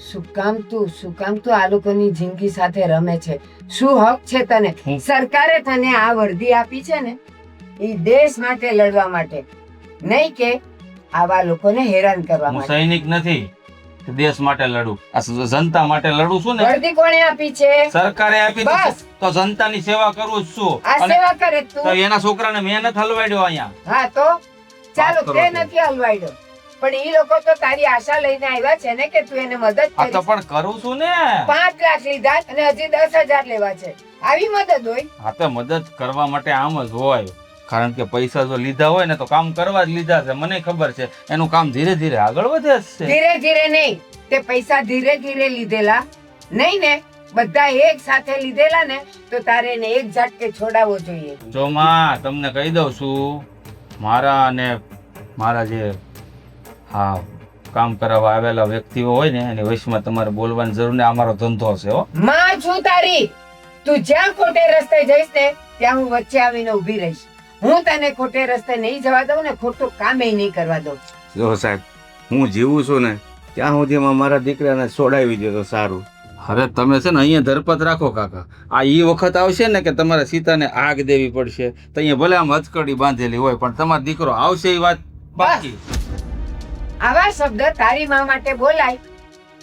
શું કામ તું આ લોકોની જિંદગી સાથે રમે છે? શું હક છે તને? સરકારે તને આ વર્દી આપી છે ને એ દેશ માટે લડવા માટે, નહીં કે આવા લોકોને હેરાન કરવા હું માટે. સૈનિક નથી કે દેશ માટે લડું, આ જનતા માટે લડું છું ને. વર્દી કોણે આપી છે? સરકારે આપી બસ. દીધી, તો જનતાની સેવા કરું જ છું. આ અને સેવા કરે તો તું? એના છોકરાને મહેનત હલવાડ્યો અહીંયા. હા તો ચાલો, વાત કરો તે છો. નથી હલવાડ્યો, પણ ઈ લોકો તો તારી આશા લઈને આવ્યા છે ને કે તું એને મદદ આ તો કરીશ. પણ કરું છું ને. 5 લાખ લીધા અને હજી 10,000 લેવા છે. આવી મદદ હોય? હા તો મદદ કરવા માટે આમ જ હોય, કારણ કે પૈસા જો લીધા હોય ને તો કામ કરવા જ લીધા છે. મને ખબર છે એનું કામ ધીરે ધીરે આગળ વધે જ છે. ધીરે ધીરે નહીં, તે પૈસા ધીરે ધીરે લીધેલા નહીં ને, બધા એક સાથે લીધેલા ને તો તારે એને એક ઝાટકે છોડાવવો જોઈએ. જો માં તમને કહી દઉં છું, મારા અને મારા જે હા કામ કરાવવા આવેલા વ્યક્તિઓ હોય ને એની વયસમાં તમારે બોલવાની જરૂર ને. અમારો ધંધો છે હો. માં છું તારી. તું જ્યાં ખોટે રસ્તે જઈશ ને ત્યાં હું વચ્ચે આવીને ઊભી રહીશ. હું તને ખોટે રસ્તે નહીં જવા દઉં ને ખોટું કામ નહીં કરવા દઉં. જો સાહેબ, હું જીવું છું ને ત્યાં સુધીમાં મારા દીકરાને છોડાવી દો તો સારું. અરે તમે છે ને અહીંયા ધરપત રાખો કાકા. આ ઈ વખત આવશે ને કે તમારે સીતાને આગ દેવી પડશે તો અહીંયા ભલે આમ હથકડી બાંધેલી હોય પણ તમારો દીકરો આવશે એ વાત બાકી. આવા શબ્દ તારી માં માટે બોલાય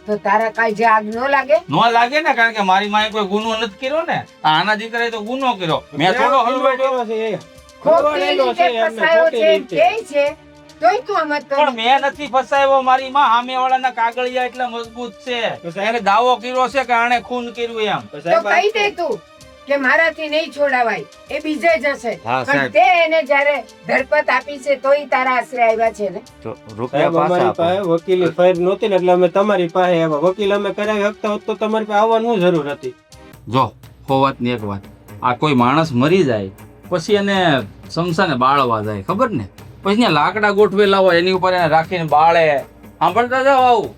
તો તારા કાળજે આગ ન લાગે? નો લાગે ને, કારણ કે મારી માએ કોઈ ગુનો નથી કર્યો ને. આના દીકરાએ તો ગુનો કર્યો. મેં થોડો હલવાડ્યો. ખોટી રીતે ફસાયો છે એમ કહે છે તોય તું સમજતો પણ નથી. મેં નથી ફસાયો. મારી માં સામેવાળાના કાગળિયા એટલા મજબૂત છે. એને દાવો કર્યો છે કે આણે ખૂન કર્યું એમ. તો કહી દે તું કે મારાથી નહીં છોડાવાય, એ બીજે જશે. હા, પણ સાહેબ. તે એને જ્યારે ધરપત આપી છે તોય તારા આશરે આવ્યા છે ને. તો રૂપિયા સાહેબ, પાછા અમારી પાસે આપો. વકીલી ફાઇલ નહોતી ને એટલે અમે તમારી પાસે આવ્યા. વકીલ અમે કરાવી શકતા હોત તો તમારી પાસે આવવાની જરૂર હતી. જો હો વાતની એક વાત, આ કોઈ માણસ મરી જાય પછી એને સમસાને બાળવા જાય, ખબર ને? પછી ત્યાં લાકડા ગોઠવેલા હોય એની ઉપર એને રાખીને બાળે. સાંભળતા જાવ આવું.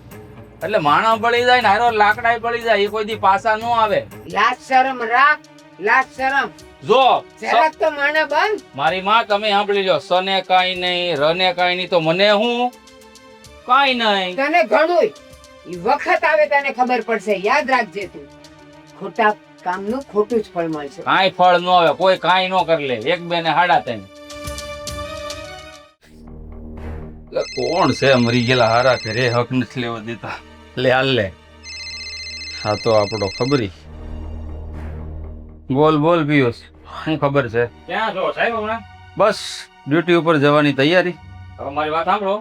એટલે માણસ બળી જાય ને હારો લાકડા બળી જાય. એ કોઈ દી પાછા ન આવે. લાજ શરમ રાખ, લાજ શરમ. જો જરાક તો માણા બંધ. મારી માં તમે સાંભળી લો, સને કાંઈ નહીં, રને કાંઈ નહીં, તો મને હું કાંઈ નહીં. તને ઘણું ઈ વખત આવે તને ખબર પડશે. યાદ રાખજે તું, ખોટા કામનું ખોટું જ ફળ મળશે. કાંઈ ફળ ન આવે, કોઈ કાંઈ ન કરી લે. એક બે ને હાડા ત્રણ. એટલે કોણ છે મરી ગયેલા હારા ઘરે હક નથી લેવા દેતા? લે હાલ લે. હા તો આપણો ખબરી. બોલ બોલ પિયુષ, શું ખબર છે? ક્યાં છો સાહેબ હમણાં? બસ ડ્યુટી ઉપર જવાની તૈયારી. હવે મારી વાત સાંભળો,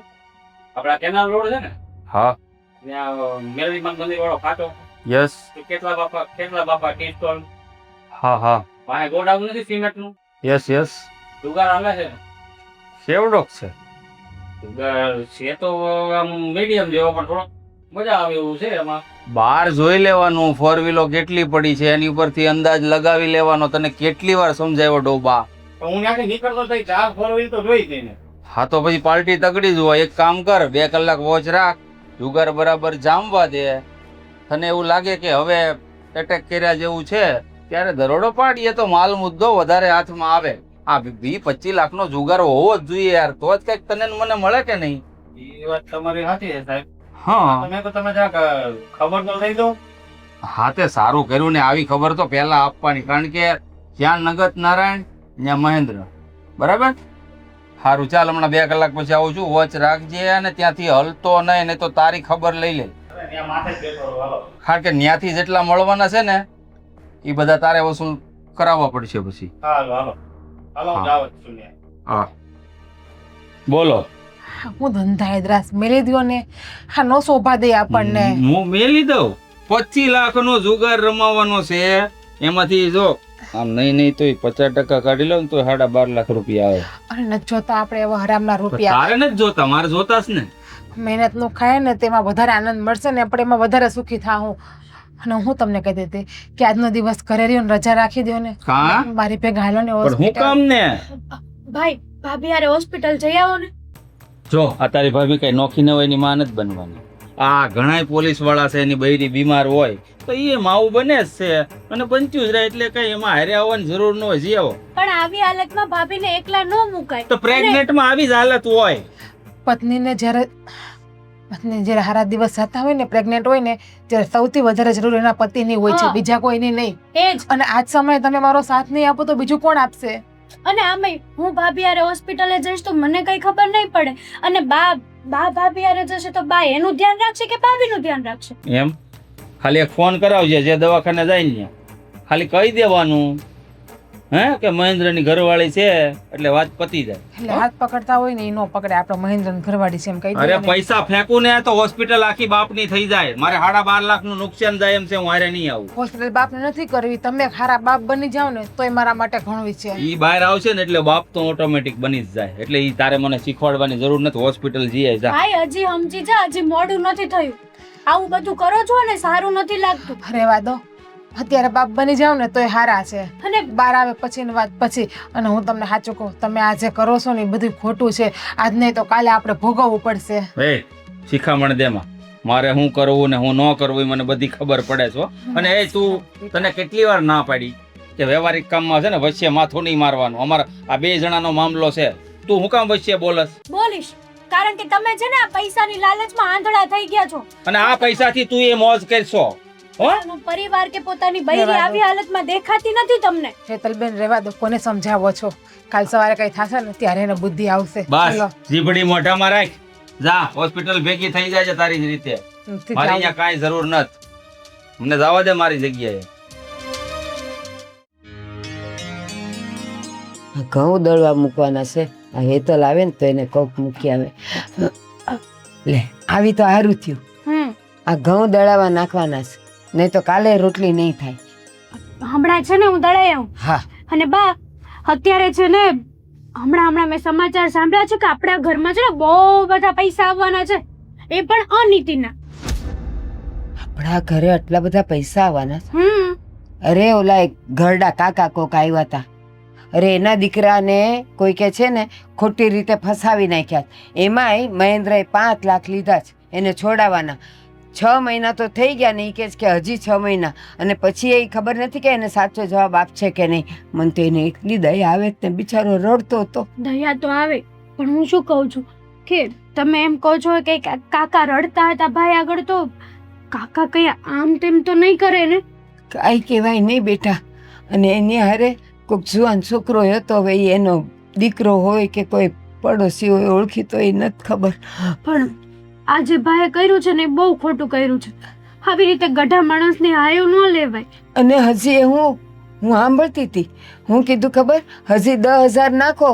આપડા કેનાલ રોડ છે ને હા. ત્યાં મેલડીમાં મંદિર વાળો ખાતો, યસ. તો કેટલા બાપા ટી સ્ટોલ હા હા. પાસે ગોડાઉન નથી સિમેન્ટ નું, યસ યસ. જુગાર હાલે છે. કેવડોક છે? જુગાર છે તો આમ મીડિયમ જેવો, પણ થોડો મજા આવે એવું છે એમાં. બહાર જોઈ લેવાનું ફોર વ્હીલો કેટલી પડી છે એની ઉપરથી અંદાજ લગાવી લેવાનો. તને કેટલી વાર સમજાવ્યો ડોબા? પણ હું ત્યાંથી નીકળતો થઈ 4 4 વ્હીલ તો જોઈ જ ને. હા તો પછી પાર્ટી તગડી જ હોય. એક કામ કર, 2 કલાક વોચ રાખ, જુગાર બરાબર જામવા દે. તને એવું લાગે કે હવે એટેક કર્યા જેવું છે ત્યારે દરોડો પાડીએ તો માલ મુદ્દો વધારે હાથમાં આવે. આ 20-25 લાખનો જુગાર હોવો જ જોઈએ યાર, તો જ કઈક તને ને મને મળે કે નહીં? એ વાત તમારી સાચી છે સાહેબ. હા તમે તો તમે જરાક ખબર તો લઈ દો. હા તે સારું કર્યું ને. આવી ખબર તો પહેલા આપવાની, કારણ કે જ્યાં નગત નારાયણ ત્યાં મહેન્દ્ર. બરાબર? સારું ચાલ, હમણાં 2 કલાક પછી આવું છું. વોચ રાખજે અને ત્યાંથી હલતો નહીં, નહીં તો તારી ખબર લઈ લે. ત્યાં માથે જ બેઠો રહો, હાલો. કારણ કે ત્યાંથી જેટલા મળવાના છે ને એ બધા તારે વસૂલ કરાવવા પડશે પછી. હાલો હાલો હાલો, હા. જાવ જ છું ત્યાં. હા બોલો. હું ધંધા દ્રાસ મેલી દ્યો ને હા નો શોભા દે આપણને. હું મેલી દઉં. 25 લાખનો જુગાર રમાવાનો છે, એમાંથી જો આમ નહીં તો 50% કાઢી લો ને તો 12.5 લાખ રૂપિયા આવે. અરે નથી જોતા આપણે એવા હરામના રૂપિયા. તારે નથી જોતા, મારે જોતા જ ને. મહેનત નું ખાય ને તેમાં વધારે આનંદ મળશે ને આપણે એમાં વધારે સુખી થાઉં. અને હું તમને કહી દેતી કે આજનો દિવસ ઘરે રહ્યો ને રજા રાખી દો ને હા? મારી ભેગા હાલો ને પણ હું કામ ને? ભાઈ ભાભી યારે હોસ્પિટલ જઈ આવો ને. જો આ તારી ભાભી કઈ નોખી ન હોય એની માં નથી બનવાની. આ ઘણાય પોલીસ વાળા છે, એની બૈરી બીમાર હોય તો એ માવું બને જ છે, અને બનતું જ રહે, એટલે કઈ એમાં હારે આવવાની જરૂર ન હોય. જી આવો. પણ આવી હાલતમાં ભાભીને એકલા ન મુકાય. તો પ્રેગ્નેન્ટ માં આવી જ હાલત હોય. પત્ની જ્યારે હારા દિવસ જતા હોય ને પ્રેગ્નેન્ટ હોય ને ત્યારે સૌથી વધારે જરૂર એના પતિની હોય છે, હા. બીજા કોઈની નહીં. એ જ. અને આજ સમયે તમે મારો સાથ નહીં આપો તો બીજું કોણ આપશે? અને આમેય હું ભાભી યારે હોસ્પિટલે જઈશ તો મને કઈ ખબર નહીં પડે. અને બા ભાભી યારે જશે તો બા એનું ધ્યાન રાખશે કે ભાભીનું ધ્યાન રાખશે? એમ ખાલી એક ફોન કરાવજે, જે દવાખાને જાય ને ખાલી કહી દેવાનું કે મહેન્દ્રની ઘરવાળી છે, એટલે વાત પતી જાય. એટલે હાથ પકડતા હોય ને એ નો પકડે. આપણો મહેન્દ્ર ઘરવાળી છે એમ કહી અરે દે. પૈસા ફેંકું ને તો હોસ્પિટલ આખી બાપની થઈ જાય. મારે 12.5 લાખનું નુકસાન જાય એમ છે, હું હારે નહીં આવું. હોસ્પિટલ બાપને નથી કરવી. તમે ખારા બાપ બની જાવ ને તોય મારા માટે ઘણું છે. ઈ બહાર આવશે ને એટલે બાપ તો ઓટોમેટિક બની જ જાય. એટલે ઈ તારે મને શીખવાડવાની જરૂર નથી. હોસ્પિટલ જઈએ જા. ભાઈ હજી સમજી જા, હજી મોડું નથી થયું. આવું બધું કરો છો ને સારું નથી લાગતું. રહેવા દો. અત્યારે બાપ બની જાવ ને તોય હારા છે. અને બાર આવે પછીની વાત પછી. અને હું તમને સાચું કહું, તમે આ જે કરો છો ને એ બધું ખોટું છે. આજ નહીં તો કાલે આપણે ભોગવવું પડશે. એ શિખામણ દેમાં મારે શું કરવું ને હું ન કરવું એ મને બધી ખબર પડે છે. અને એ તું તને કેટલી વાર ના પાડી કે વ્યવહારિક કામમાં છે ને વચ્ચે માથું નહીં મારવાનું. અમારા આ 2 જણાનો મામલો છે, તું હું કામ વચ્ચે બોલસ? બોલીશ, કારણ કે તમે છે ને આ પૈસાની લાલચમાં આંધળા થઈ ગયા છો. અને આ પૈસાથી તું એ મોજ કરશો. પોતાનો પરિવાર કે પોતાની બૈરી આવી હાલતમાં દેખાતી નથી તમને. હેતલબેન રહેવા દો. કોને સમજાવો છો? કાલ સવારે કઈ થશે ને ત્યારે એને બુદ્ધિ આવશે. બસ જીભડી મોઢામાં રાખ. જા હોસ્પિટલ ભેગી થઈ જાય છે તારી જ રીતે. નથી મારી જાવું. અહીંયા કાંઈ જરૂર નથી. મને જવા દે મારી જગ્યાએ. ઘઉં દળવા મૂકવાના છે. આ હેતલ આવે ને તો એને કોક મૂકી આવે. લે આવી તો સારું થયું. આ ઘઉં દળાવા નાખવાના છે, નહીં તો કાલે રોટલી નહીં થાય. હમણાં છે ને હું દળાઈ આવું. હા અને બા અત્યારે છે ને હમણાં મેં સમાચાર સાંભળ્યા છે કે આપણા ઘરમાં છે ને બહુ બધા પૈસા આવવાના છે, એ પણ અનીતિના. આપણા ઘરે આટલા બધા પૈસા આવવાના છે? અરે ઓલા એક ઘરડા કાકા કોક આવ્યા હતા. અરે એના દીકરાને કોઈ કે છે ને ખોટી રીતે ફસાવી નાખ્યા. એમાંય મહેન્દ્રએ 5 લાખ લીધા છે એને છોડાવવાના. 6 મહિના તો થઈ ગયા ને એ કહે છે કે હજી 6 મહિના. અને પછી એ ખબર નથી કે એને સાચો જવાબ આપશે કે નહીં. મને તો એને એટલી દયા આવે ને બિચારો રડતો હતો. દયા તો આવે, પણ હું શું કહું છું કે તમે એમ કહો છો કે કાકા રડતા હતા ભાઈ આગળ, તો કાકા કઈ આમ તેમ તો નહીં કરે ને? કાંઈ કહેવાય નહીં બેટા. અને એની હારે કોઈક જુવાન છોકરો હતો, હવે ઈ એનો દીકરો હોય કે કોઈ પડોશી હોય ઓળખીતો એ નથી ખબર. પણ આ જે ભાઈએ કર્યું છે ને એ બહુ ખોટું કર્યું છે. આવી રીતે ગઢા માણસને હાયો ન લેવાય. અને હજી એ હું સાંભળતી હતી, હું કીધું ખબર, હજી 10,000 નાખો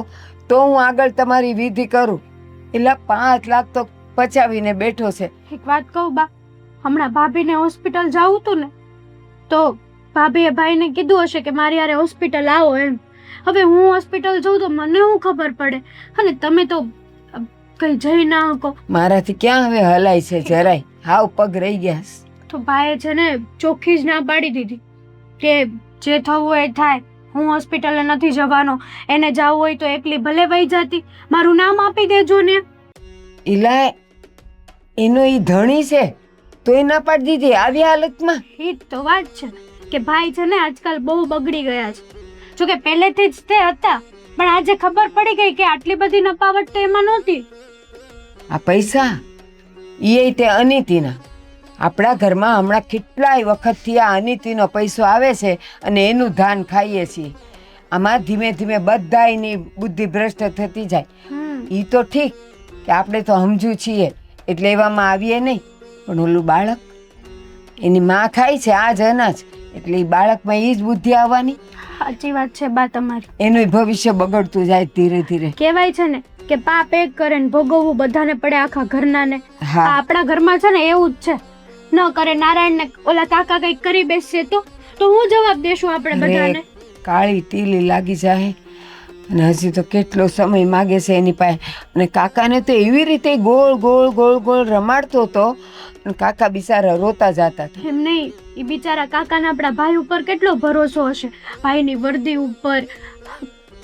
તો હું આગળ તમારી વિધિ કરું. એટલે 5 લાખ તો પચાવીને બેઠો છે. એક વાત કહું બા, હમણાં ભાભીને હોસ્પિટલ જવું હતું ને તો ભાભીએ ભાઈને કીધું હશે કે મારી યારે હોસ્પિટલ આવો એમ. હવે હું હોસ્પિટલ જઉં તો મને શું ખબર પડે? અને તમે તો કઈ જઈ ના શકો. મારાથી ક્યાં હવે હલાય છે જરાય, હાવ પગ રહી ગયા. તો ભાઈએ છે ને ચોખ્ખી જ ના પાડી દીધી કે જે થવું હોય એ થાય, હું હોસ્પિટલે નથી જવાનો. એને જવું હોય તો એકલી ભલે વહી જતી, મારું નામ આપી દેજો ને. ઇલા એનો ઈ ધણી છે તોય ના પાડી દીધી આવી હાલતમાં. એ જ તો વાત છે કે ભાઈ છે ને આજકાલ બહુ બગડી ગયા છે. જોકે પહેલેથી જ તે હતા, પણ આજે ખબર પડી ગઈ કે આટલી બધી નપાવટ તો એમાં નહોતી. આ પૈસા એ તે અનિતિના. આપણા ઘરમાં હમણાં કેટલાય વખતથી આ અનિતિનો પૈસો આવે છે અને એનું ધાન ખાઈએ છીએ. આમાં ધીમે ધીમે બધાયની બુદ્ધિ ભ્રષ્ટ થતી જાય. એ તો ઠીક કે આપણે તો સમજુ છીએ એટલે એવામાં આવીએ નહીં, પણ ઓલું બાળક, એની માં ખાય છે આ જ અનાજ, એટલે એ બાળકમાં એ જ બુદ્ધિ આવવાની. સાચી વાત છે બા તમારી. એનું ભવિષ્ય બગડતું જાય ધીરે ધીરે. કહેવાય છે ને કે પાપ એક કરે ને ભોગવવું બધાને પડે, આખા ઘરના ને. હા આપણા ઘરમાં છે ને એવું જ છે. ન કરે નારાયણ ને ઓલા કાકા કઈક કરી બેસશે તો હું જવાબ દેશું આપણે બધાને. અરે, કાળી ટીલી લાગી જાય અને હજી તો કેટલો સમય માગે છે એની પાસે. અને કાકાને તો એવી રીતે ગોળ ગોળ ગોળ ગોળ રમાડતો હતો અને કાકા બિચારા રોતા જતા હતા. એમ નહીં, એ બિચારા કાકાને આપણા ભાઈ ઉપર કેટલો ભરોસો હશે, ભાઈની વર્દી ઉપર.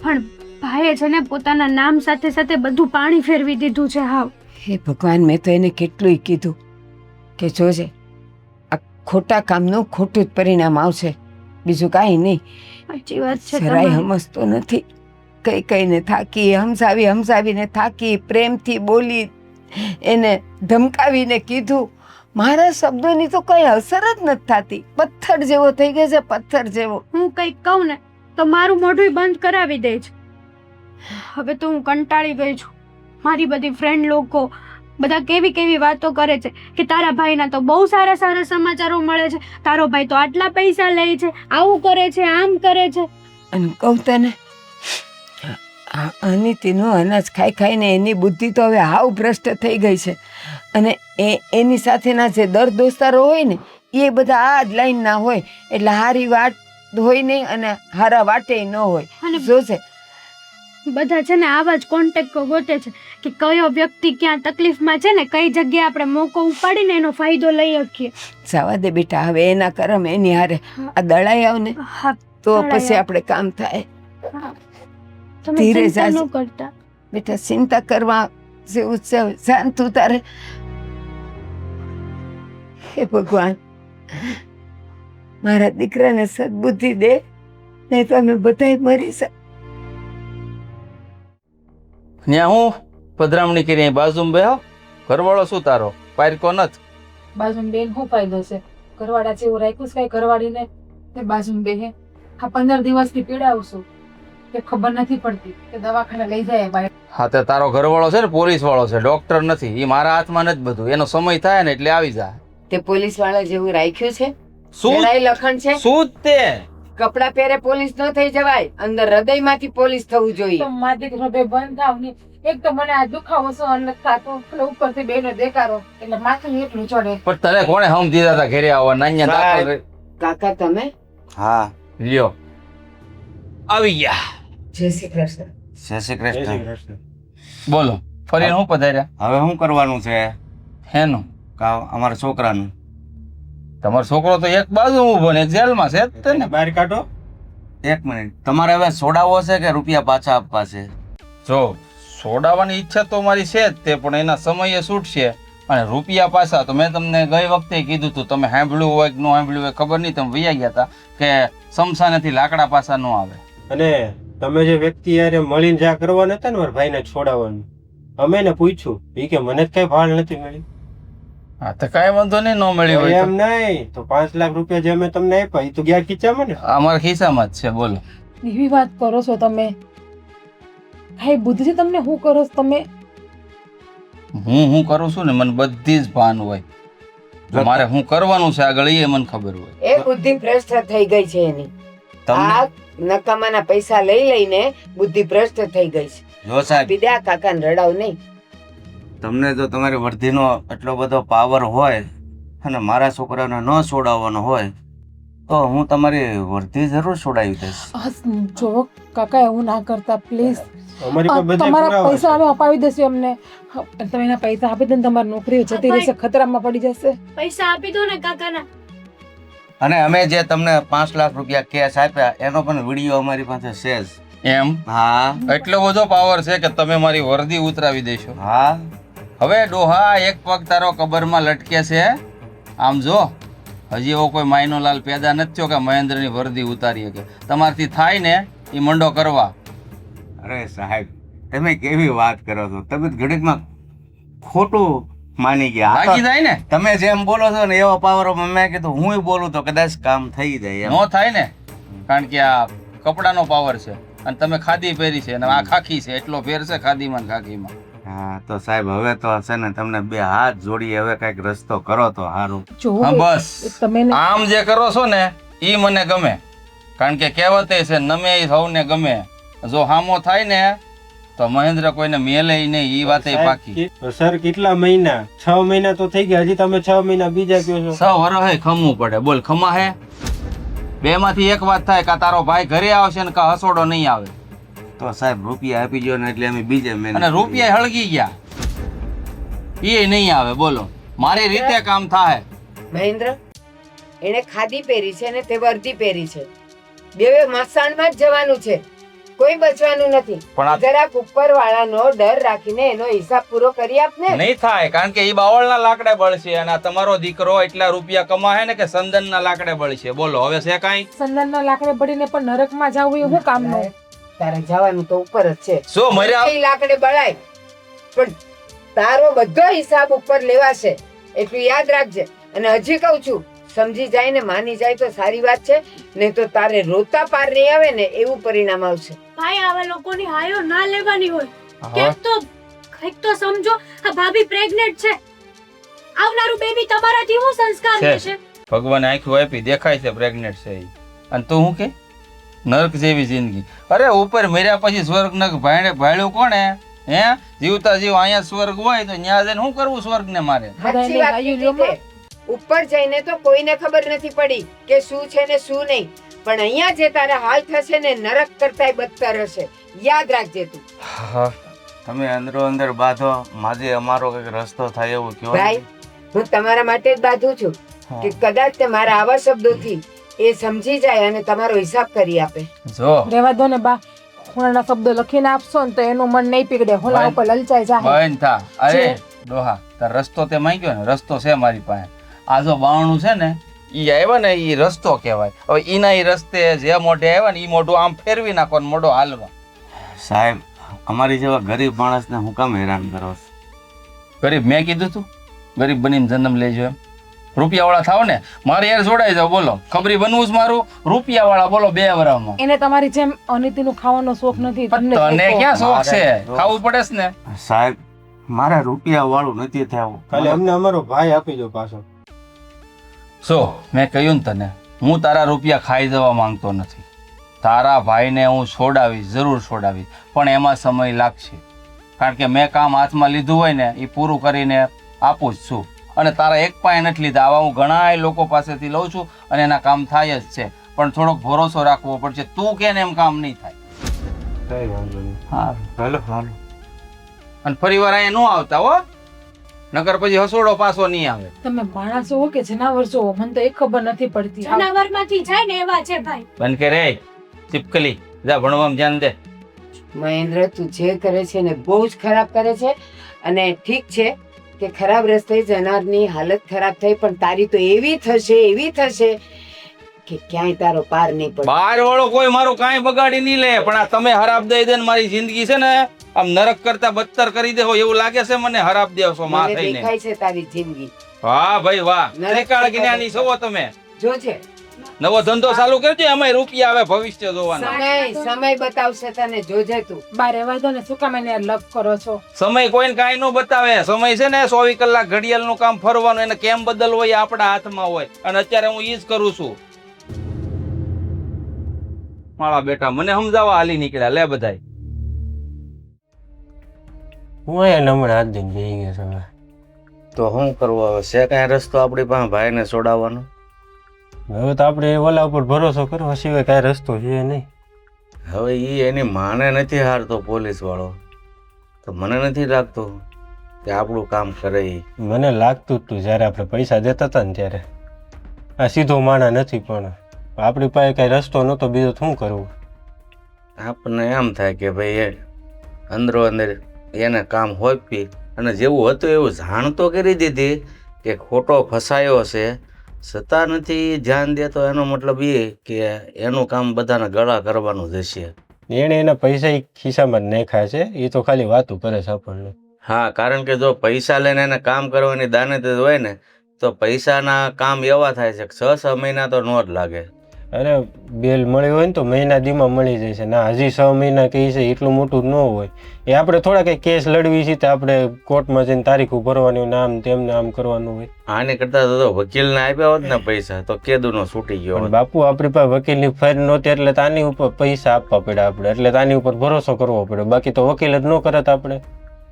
પણ ભાઈએ છે ને પોતાના નામ સાથે સાથે બધું પાણી ફેરવી દીધું છે. હાવ હે ભગવાન, મેં તો એને કેટલું કીધું કે જોજે આ ખોટા કામનું ખોટું જ પરિણામ આવશે, બીજું કાંઈ નહીં. સાચી વાત છે જરાય તમારી. સમજતો નથી. કઈ કઈને થાકી, હમસાવીને થાકી, પ્રેમથી બોલી, એને ધમકાવીને કીધું. મારા શબ્દોની તો કઈ અસર જ નથી થતી. પથ્થર જેવો થઈ ગયો છે, પથ્થર જેવો. હું કંઈક કહું ને તો મારું મોઢું બંધ કરાવી દે છે. હવે તો હું કંટાળી ગઈ છું. મારી બધી ફ્રેન્ડ લોકો બધા કેવી કેવી વાતો કરે છે કે તારા ભાઈના તો બહુ સારા સારા સમાચારો મળે છે, તારો ભાઈ તો આટલા પૈસા લે છે, આવું કરે છે, આમ કરે છે. અને કહું તને, આ અનિતિનું અનાજ ખાઈ ખાઈને એની બુદ્ધિ તો હવે હાવ ભ્રષ્ટ થઈ ગઈ છે. અને એની સાથેના જે દર દોસ્તારો હોય ને એ બધા આ જ લાઈનના હોય, એટલે હારી વાત હોય નહીં અને હારા વાટે ન હોય. અને જોશે બધા છે ને આવા જ કોન્ટેક્ટ ગોતે છે કે કયો વ્યક્તિ ક્યાં તકલીફમાં છે ને કઈ જગ્યાએ આપણે મોકો ઉપાડીને એનો ફાયદો લઈ શકીએ. જવા દે બેટા, હવે એના કરમ એની હારે. આ દળાઈ આવ ને હા, તો દળાઈ પછી આવ. આપણે કામ થાય. તમે ધીરે ચિંતા જાજે. ન કરતા. બેટા, ચિંતા કરવા જેવું છે, શાંત તું તારે. હે ભગવાન, મારા દીકરાને સદબુદ્ધિ દે, નહીં તો અમે બધાય મરી જા. ત્યાં હું પધરામણી કરી અહીં બાજુમાં બેહો. ઘરવાળો શું તારો પારકો નથી? બાજુમાં બેન શું ફાયદો છે? ઘરવાળા જેવું રાખ્યું છે કઈ ઘરવાળીને તે બાજુમાં બેહે. આ 15 દિવસથી પીડાવું છું કે ખબર નથી પડતી કે દવાખાને લઈ જાય ભાઈ. હા, તે તારો ઘરવાળો છે ને પોલીસ વાળો છે, ડોક્ટર નથી. એ મારા હાથમાં નથી બધું. એનો સમય થાય ને એટલે આવી જાય. તે પોલીસ વાળા જેવું રાખ્યું છે? શું જરાય લખણ છે? શું જ તે કપડા પહેરે પોલીસ ન થઈ જવાય, અંદર હૃદયમાંથી પોલીસ થવું જોઈએ. તો મારી દીકરો બે બંધ થાવ ને. એક તો મને આ દુખાવો સહન નથી થતો, એટલે ઉપરથી બેનો દેખારો એટલે માથું એટલું ચડે. પણ તને કોણે હમ દીધા હતા ઘરે આવવા? નાન્યા દાખલ રહી. કાકા તમે? હા, લ્યો આવી ગયા. જય શ્રી કૃષ્ણ. જય શ્રી કૃષ્ણ. બોલો, ફરી હું પધાર્યા? હવે શું કરવાનું છે? હેનું? અમારા છોકરાનું. તમારો છોકરો તો એક બાજુ ઊભો ને એક જેલમાં છે જ તે ને. બહાર કાઢો. એક મિનિટ, તમારે હવે છોડાવવો છે કે રૂપિયા પાછા આપવા છે? જો છોડાવવાની ઈચ્છા તો મારી છે જ તે, પણ એના સમયે છૂટશે. અને રૂપિયા પાછા તો મેં તમને ગઈ વખતે કીધું હતું, તમે સાંભળ્યું હોય કે ન સાંભળ્યું હોય ખબર નહીં, તમે વૈયા ગયા હતા કે સમસાનેથી લાકડા પાછા ન આવે. અને તમે જે વ્યક્તિ યારે મળીને જા કરવાના હતા ને મારા ભાઈને છોડાવવાનું, અમે એને પૂછ્યું, એ કે મને જ કઈ ભાળ નથી મળી. હા, તો કાંઈ વાંધો નહીં, ન મળી હોય એમ નહીં તો 5 લાખ રૂપિયા જે અમે તમને આપ્યા એ તો ગયા ખીચામાં ને. તો અમારા ખિસ્સામાં જ છે. બોલો. એવી વાત કરો છો તમે? ભાઈ બુદ્ધિ છે તમને? શું કરો છો તમે? હું કરું છું ને મને બધી જ ભાન હોય. જો મારે શું કરવાનું છે આગળ એ મને ખબર હોય. એ બુદ્ધિ ભ્રષ્ટ થઈ ગઈ છે એની. તમને આ નકામાના પૈસા લઈ લઈને બુદ્ધિ ભ્રષ્ટ થઈ ગઈ છે. જો સાહેબ, બીજા કાકાને રડાવ નહીં. તમને જો તમારી વર્ધીનો એટલો બધો પાવર હોય અને મારા છોકરાને ન છોડાવવાનો હોય તો હું તમારી વર્ધી જરૂર છોડાવી દઈશ. જો કાકા એવું ના કરતા પ્લીઝ. અમારી પાસે બધા તમારા પુરાવા પૈસા છે. અમે અપાવી દેશું એમને. તમે એના પૈસા આપી દો ને તમારી નોકરી જતી રહેશે, ખતરામાં પડી જશે. પૈસા આપી દો ને કાકાના. અને અમે જે તમને 5 લાખ રૂપિયા કેશ આપ્યા એનો પણ વિડીયો અમારી પાસે છે જ. એમ? હા એટલો બધો પાવર છે કે તમે મારી વર્દી ઉતરાવી દેશો. હા, હવે ડોહા એક પગ તારો કબરમાં લટકે છે. આમ જો હજી એવો કોઈ માયનો લાલ પેદા નથી થયો કે મહેન્દ્રની વર્દી ઉતારી શકે. તમારથી થાય ને એ મંડો કરવા. અરે સાહેબ, તમે કેવી વાત કરો છો? તમે ઘડીકમાં ખોટું માની ગયા. આ તો બાકી થાય ને? તમે જેમ બોલો છો ને એવો પાવર મેં કીધું હું બોલું તો કદાચ કામ થઈ જાય એમ. નો થાય ને, કારણ કે આ કપડાનો પાવર છે અને તમે ખાદી પહેરી છે અને આ ખાખી છે, એટલો ફેર છે ખાદીમાં ને ખાખીમાં. હા તો સાહેબ, હવે તો હશે ને તમને 2 હાથ જોડી હવે કઈક રસ્તો કરો તો સારું. જો હા બસ, તમે ને આમ જે કરો છો ને ઈ મને ગમે. કારણ કે કહેવતે છે નમે ઈ સૌને ગમે. જો હામો થાય ને તો મહેન્દ્ર કોઈને મેલે નહીં, ઈ વાતે પાકી. સર કેટલા મહિના? 6 મહિના તો થઈ ગયા, હજી તમે 6 મહિના બીજા કહો છો. 6 વર્ષે ખમવું પડે. બોલ ખમા હે? બે માંથી એક વાત થાય, કા તારો ભાઈ ઘરે આવશે ને કા હસોડો નહીં આવે. તો સાહેબ રૂપિયા આપી જો ને એટલે અમે બીજે મહિને અને રૂપિયા હળગી ગયા એ નહીં આવે. બોલો મારી રીતે કામ થાય. મહેન્દ્ર, એને ખાદી પહેરી છે ને તે વર્દી પહેરી છે. બેવે મસાણમાં જ જવાનું છે, કોઈ બચવાનું નથી. પણ આ જરાક ઉપરવાળાનો ડર રાખીને એનો હિસાબ પૂરો કરી આપ ને. નહીં થાય, કારણ કે ઈ બાવળના લાકડે બળશે અને આ તમારો દીકરો એટલા રૂપિયા કમાહે ને કે સંદનના લાકડે બળશે. બોલો હવે છે કાંઈ? સંદનના લાકડે પડીને પણ નરકમાં જવું એ શું કામનું? તારે જવાનું તો ઉપર જ છે. શું મર્યા? કઈ લાકડે બળાય પણ તારો બધો હિસાબ ઉપર લેવાશે, એટલું યાદ રાખજે. અને હજી કહું છું, સમજી જાય ને માની જાય તો સારી વાત છે, નહીં તો તારે રોતા પાર નહીં આવે ને એવું પરિણામ આવશે. ભાઈ આવા લોકોની હાયો ના લેવાની હોય. કંઈક તો સમજો. આ ભાભી પ્રેગ્નેન્ટ છે, આવનારું બેબી તમારાથી હું સંસ્કાર છે. લેશે? ભગવાને આંખો આપી, દેખાય છે પ્રેગ્નેન્ટ છે ઈ. અને તું શું કે નરક જેવી જિંદગી? અરે ઉપર મર્યા પછી સ્વર્ગ નક ભાળ્યું કોણે? હે જીવતા જીવ અહીંયા સ્વર્ગ હોય તો ન્યા જઈને શું કરવું સ્વર્ગ ને મારે? સાચી વાત કીધી તે. ઉપર જઈને તો કોઈને ખબર નથી પડી કે શું છે ને શું નહીં, પણ અહીંયા જે તારા હાલ થશે ને નરક કરતાય બદતર હશે. યાદ રાખજે તું. તમે અંદરો અંદર બાંધો, માજે અમારો કઈક રસ્તો થાય એવું કયો. ભાઈ, હું તમારા માટે જ બાંધું છું કે કદાચ તે મારા આવા શબ્દોથી એ સમજી જાય અને તમારો હિસાબ કરી આપે. જો રેવા દો ને બા, ખૂણાના શબ્દો લખીને આપશો ને તો એનું મન નહીં પીગડે, હોલા ઉપર લલચાઈ જાય. બંધ થા. અરે ડોહા, તાર રસ્તો તે માંગ્યો ને, રસ્તો છે મારી પાસે. આ જો બાવણું છે ને ઈ આવ્યા ને ઈ રસ્તો કહેવાય. હવે ઈના ઈ રસ્તે જે મોઢે આવ્યા ને ઈ મોઢું આમ ફેરવી નાખો ને મોઢો હાલવા. સાહેબ અમારી જેવા ગરીબ માણસને હું કામ હેરાન કરો છો? ગરીબ મેં કીધું તું ગરીબ બનીને જન્મ લેજો એમ? રૂપિયાવાળા થાવ ને મારે યાર જોડાઈ જાવ. બોલો ખબરી બનવું જ મારું રૂપિયાવાળા. બોલો 2 વર્ષમાં. એને તમારી જેમ અનિતિનું ખાવાનો શોખ નથી. તને ક્યાં શોખ છે? ખાવું પડે છે ને. સાહેબ મારે રૂપિયા વાળું નથી થવું. ખાલી અમને અમારો ભાઈ આપી દો પાછો. સો મેં કહ્યું ને તને, હું તારા રૂપિયા ખાઈ જવા માંગતો નથી. તારા ભાઈને હું છોડાવીશ, જરૂર છોડાવીશ, પણ એમાં સમય લાગશે. કારણ કે મેં કામ હાથમાં લીધું હોય ને એ પૂરું કરીને આપું જ છું. અને તારા એક પાસે નથી લીધા, આવા હું ઘણા લોકો પાસેથી લઉં છું અને એના કામ થાય જ છે. પણ થોડોક ભરોસો રાખવો પડશે. તું કે ને એમ કામ નહીં થાય. કઈ વાંધો નહીં. હા હાલો હાલો. અને ફરી વાર અહીંયા ન આવતા હો, નકર પછી હસોડો પાછો નહીં આવે. તમે માણસો હો કે જનાવર છો, મને તો એક ખબર નથી પડતી. જનાવરમાંથી જાય ને એવા છે ભાઈ. બંધ કે રે ચીપકલી, જા ભણવામાં ધ્યાન દે. મહેન્દ્ર, તું જે કરે છે ને બહુ જ ખરાબ કરે છે. અને ઠીક છે કે ખરાબ રસ્તે જનારની હાલત ખરાબ થઈ, પણ તારી તો એવી થશે કે ક્યાંય તારો પાર નહીં પડે. બાર વાળો કોઈ મારું કાંઈ બગાડી નહીં લે, પણ આ તમે હરાબ દઈ દે ને મારી જિંદગી છે ને આમ નરક કરતા બદતર કરી દેવો એવું લાગે છે મને. હરાબ દેવશો માં મને થઈને. દેખાય છે તારી જિંદગી. વાહ ભાઈ વાહ, નરક ત્રિકાળ જ્ઞાની છો તમે. જોજે, નવો ધંધો ચાલુ કરજો, એમાં રૂપિયા આવે, ભવિષ્ય જોવાના. સમય બતાવશે તને, જોજે તું. બા રેવા દો ને, શું કામ એને લપ કરો છો? સમય કોઈને કાંઈ ન બતાવે. સમય છે ને 24 કલાક ઘડિયાળનું કામ ફરવાનું, એને કેમ બદલવો એ આપણા હાથમાં હોય. અને અત્યારે હું ઈ જ કરું છું. મારા બેટા મને સમજાવવા હાલી નીકળ્યા. લે બધાય હું અહીંયા હમણાં હાથ દઈને બેસી ગયો છું હવે. તો શું કરવું હવે? છે કઈ રસ્તો આપણી પાસે ભાઈને છોડાવવાનો? હવે તો આપણે ઓલા ઉપર ભરોસો કરવા સિવાય કાંઈ રસ્તો છે નહીં. હવે ઈ એની માને નથી હારતો પોલીસ વાળો, તો મને નથી લાગતું કે આપણું કામ કરે ઈ. મને લાગતું જ તું જ્યારે આપણે પૈસા દેતા હતા ને ત્યારે. આ સીધો માણા નથી, પણ આપણી પાસે કાંઈ રસ્તો નહોતો બીજો. શું કરવું? આપણને એમ થાય કે ભાઈ એ અંદરો અંદર એને કામ હોપી અને જેવું હતું એવું જાણ તો કરી દીધી કે ખોટો ફસાયો છે, છતાં નથી ધ્યાન દેતો. એનો મતલબ એ કે એનું કામ બધાને ગળા કરવાનું જશે. એણે એના પૈસા ખિસ્સામાં જ નાખ્યા છે, એ તો ખાલી વાતું કરે છે આપણને. હા, કારણ કે જો પૈસા લઈને એને કામ કરવાની દાનત હોય ને તો પૈસાના કામ એવા થાય છે કે 6-6 મહિના તો નો જ લાગે. અરે બેલ મળી હોય ને તો મહિના દીમાં મળી જાય છે ના હજી 6 મહિના કહે છે એટલું મોટું ન હોય એ આપણે થોડા કંઈ કેસ લડવી છે તો આપણે કોર્ટમાં જઈને તારીખો ભરવાની હોય નામ તેમને આમ કરવાનું હોય આને કરતા તો વકીલને આપ્યા હોત ને પૈસા તો કેદુનો છૂટી ગયો પણ હોત. બાપુ આપણી પાસે વકીલની ફાઇલ નહોતી એટલે તાની ઉપર પૈસા આપવા પડ્યા આપણે એટલે તાની ઉપર ભરોસો કરવો પડે બાકી તો વકીલ જ ન કરત આપણે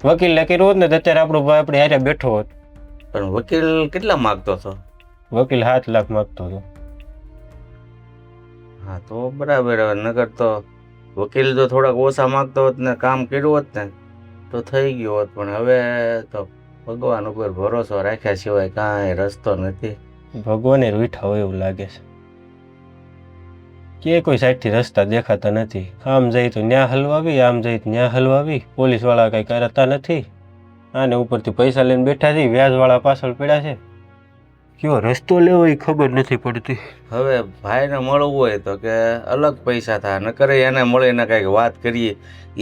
વકીલને કર્યો હોત ને તો અત્યારે આપણો ભાઈ આપણે હારે બેઠો હોત પણ વકીલ કેટલા માગતો હતો? વકીલ 7 લાખ માગતો હતો હા તો બરાબર. હવે નગર તો વકીલ જો થોડાક ઓછા માગતો હોત ને કામ કર્યું હોત ને તો થઈ ગયો હોત પણ હવે તો ભગવાન ઉપર ભરોસો રાખ્યા સિવાય કાંઈ રસ્તો નથી. ભગવાને રૂઠા હોય એવું લાગે છે કે કોઈ સાઈડથી રસ્તા દેખાતા નથી આમ જઈ તો ન્યા હલવાવી આમ જઈ તો ન્યા હલવાવી પોલીસવાળા કંઈ કરતા નથી આને ઉપરથી પૈસા લઈને બેઠા છે વ્યાજવાળા પાછળ પડ્યા છે કયો રસ્તો લેવો એ ખબર નથી પડતી હવે ભાઈને મળવું હોય તો કે અલગ પૈસા થાય ન કરે એને મળીને કંઈક વાત કરીએ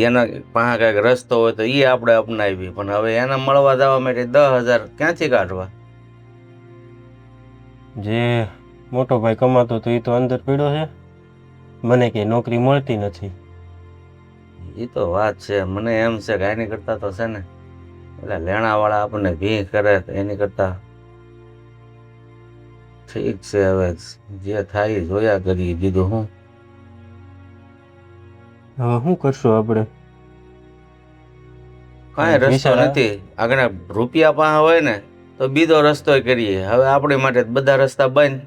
એના પાસે કંઈક રસ્તો હોય તો એ આપણે અપનાવી પણ હવે એને મળવા જવા માટે 10,000 ક્યાંથી કાઢવા? જે મોટો ભાઈ કમાતો તો એ તો અંદર પડ્યો છે મને કે નોકરી મળતી નથી એ તો વાત છે. મને એમ છે કે એની કરતાં તો છે ને એટલે લેણાવાળા આપણને ભી કરે તો એની કરતાં ઠીક છે હવે જે થાય એ જોયા કરી દીધું. હું હવે શું કરશું આપણે કાંઈ રસ્તો બિચારા- નથી. આગળ રૂપિયા પાસે હોય ને તો બીજો રસ્તો કરીએ. હવે આપણી માટે બધા રસ્તા બંધ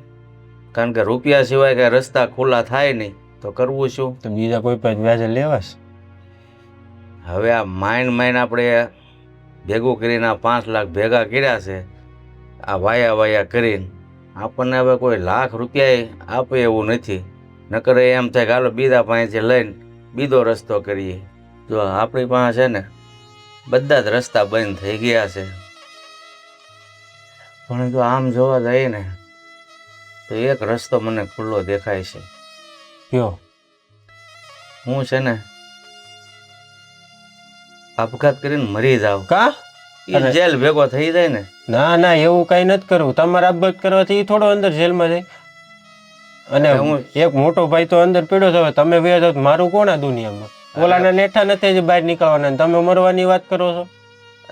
કારણ કે રૂપિયા સિવાય કાંઈ રસ્તા ખુલ્લા થાય નહીં તો કરવું શું? તો બીજા કોઈ પાસે વ્યાજે લેવાશ હવે આ માઇન આપણે ભેગું કરીને આ 5 લાખ ભેગા કર્યા છે આ વાયા કરીને આપણને હવે કોઈ લાખ રૂપિયા આપે એવું નથી. નકર એમ થાય કે હાલો બીજા પાસેથી લઈને બીજો રસ્તો કરીએ. જો આપણી પાસે છે ને બધા જ રસ્તા બંધ થઈ ગયા છે પણ જો આમ જોવા જઈએ ને તો એક રસ્તો મને ખુલ્લો દેખાય છે. કયો હું છે ને આપઘાત કરીને મરી જાવ કા એ જેલ ભેગો થઈ જાય ને. ના ના એવું કઈ નથી કરવું તમારે આપઘાત કરવાથી ઈ થોડો અંદર જેલમાં જાય અને એક મોટો ભાઈ તો અંદર પીડ્યો છે હવે તમે વ્યા જાવ તો મારું કોણ આ દુનિયામાં ઓલાના નેઠા નથી જે બહાર નીકળવાના ને તમે મરવાની વાત કરો છો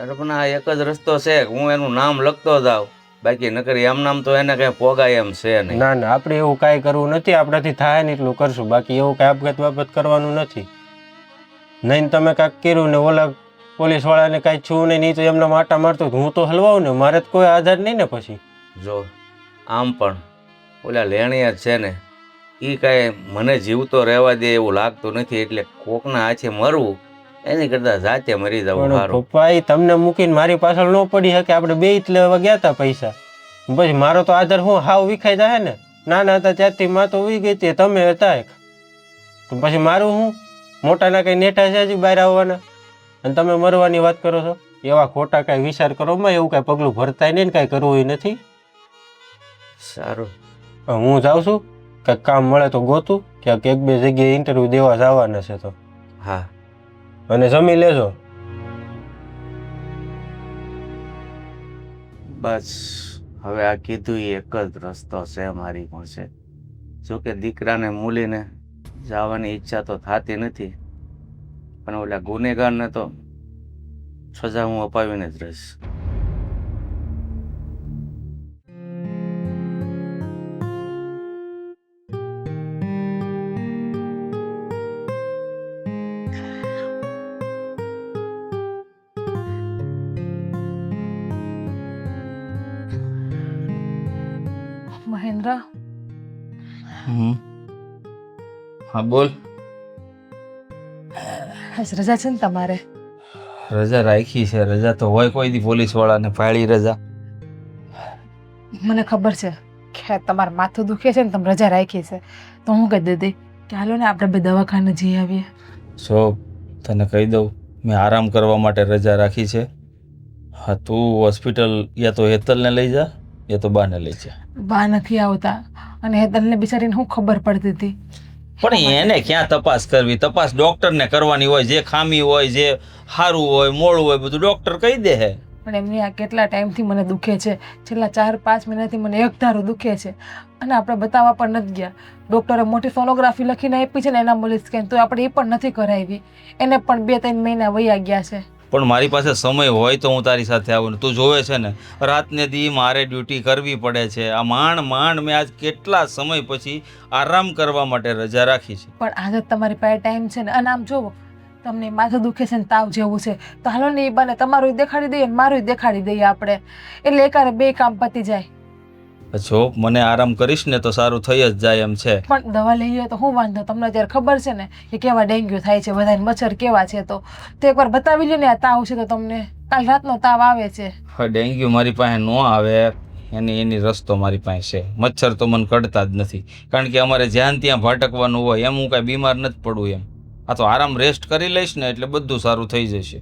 અરે પણ આ એક જ રસ્તો છે કે હું એનું નામ લખતો જાઉં બાકી નકર એમ નામ તો એને કઈ પોગાય એમ છે નહીં. ના ના આપણે એવું કાંઈ કરવું નથી આપણાથી થાય ને એટલું કરશું બાકી એવું કાંઈ આપઘાત બાબત કરવાનું નથી નહીં તમે કાંઈક કર્યું ને ઓલા પોલીસવાળાને કાંઈ છું નહીં તો એમના માટા મારતો હું તો હલવાઉં ને મારે તો કોઈ આધાર નહીં ને પછી જો આમ પણ ઓલા લેણિયા છે ને એ કાંઈ મને જીવતો રહેવા દે એવું લાગતું નથી એટલે કોકના હાથે મરવું એની કરતાં જાતે મરી જવું પણ સારું. પપ્પા એ તમને મૂકીને મારી પાછળ ન પડી શકે આપણે બે જ લેવા ગયા હતા પૈસા પછી મારો તો આધાર હું હાવ વિખાઈ જાય ને નાના હતા ત્યારથી માં તો ઉઈ ગઈ હતી તમે હતા એક તો પછી મારું હું મોટાના કઈ નેઠા છે હજી બહાર આવવાના અને તમે મરવાની વાત કરો છો એવા ખોટા કાંઈ વિચાર કરો માં એવું કાંઈ પગલું ભરતાય નહીં ને કાંઈ કરવું ય નથી સારું હું જાઉં છું કંઈક કામ મળે તો ગોતું ક્યાંક 1-2 જગ્યાએ ઇન્ટરવ્યૂ દેવા જવાના છે તો હા અને જમી લેજો બસ હવે આ કીધું એ એક જ રસ્તો છે મારી પાસે. જોકે દીકરાને મૂલીને જવાની ઈચ્છા તો થતી નથી પણ ઓલા ગુનેગારને તો સજા હું અપાવીને જ રહીશ. મહેન્દ્ર હા બોલ. આજ રજા છે ને તમારે રજા રાખી છે. રજા તો હોય કોઈ દી પોલીસ વાળાને ફાળી રજા. મને ખબર છે કે તમારું માથું દુખે છે ને તમે રજા રાખી છે તો હું કહી દીધી કે હાલો ને આપણે બે દવાખાને જઈ આવીએ. સો તને કહી દઉં મેં આરામ કરવા માટે રજા રાખી છે. હા તું હોસ્પિટલ યા તો હેતલને લઈ જા યા તો બાને લઈ જા. બા નથી આવતા અને હેતલને બિચારીને શું ખબર પડતી હતી પણ એને ક્યાં તપાસ કરવી? તપાસ ડોક્ટરને કરવાની હોય. જે ખામી હોય જે સારું હોય મોડું હોય બધું ડોક્ટર કહી દે હે. પણ એમની આ કેટલા ટાઈમથી મને દુખે છે, છેલ્લા 4-5 મહિનાથી મને એક ધારું દુખે છે અને આપણે બતાવવા પણ નથી ગયા. ડૉક્ટરે મોટી સોનોગ્રાફી લખીને આપી છે ને એનામોલી સ્કેન, તો આપણે એ પણ નથી કરાવી. એને પણ 2-3 મહિના વયા ગયા છે. પણ મારી પાસે સમય હોય તો હું તારી સાથે આવું ને તું જોવે છે ને રાતને દી મારે ડ્યુટી કરવી પડે છે. આ માંડ મેં આજ કેટલા સમય પછી આરામ કરવા માટે રજા રાખી છે. પણ આજે તમારી પાસે ટાઈમ છે ને, અને આમ જોવો તમને માથું દુખે છે ને તાવ જેવું છે, તો હાલો ને એ બને તમારું દેખાડી દઈએ ને મારું દેખાડી દઈએ આપણે, એટલે એકારે 2 કામ પતી જાય. જો મને આરામ કરીશ ને તો સારું થઈ જ જાય એમ છે. પણ દવા લઈએ તો શું વાંધો? તમને અત્યારે ખબર છે ને કે કેવા ડેન્ગ્યુ થાય છે, બધાને મચ્છર કેવા છે, તો એકવાર બતાવી લ્યો ને. આ તાવ છે તો તમને કાલ રાતનો તાવ આવે છે. હવે ડેન્ગ્યુ મારી પાસે ન આવે એની રસ્તો મારી પાસે છે. મચ્છર તો મને કડતા જ નથી, કારણ કે અમારે જ્યાં ત્યાં ભટકવાનું હોય. એમ હું કાંઈ બીમાર નથી પડું એમ. આ તો આરામ રેસ્ટ કરી લઈશ ને એટલે બધું સારું થઈ જશે.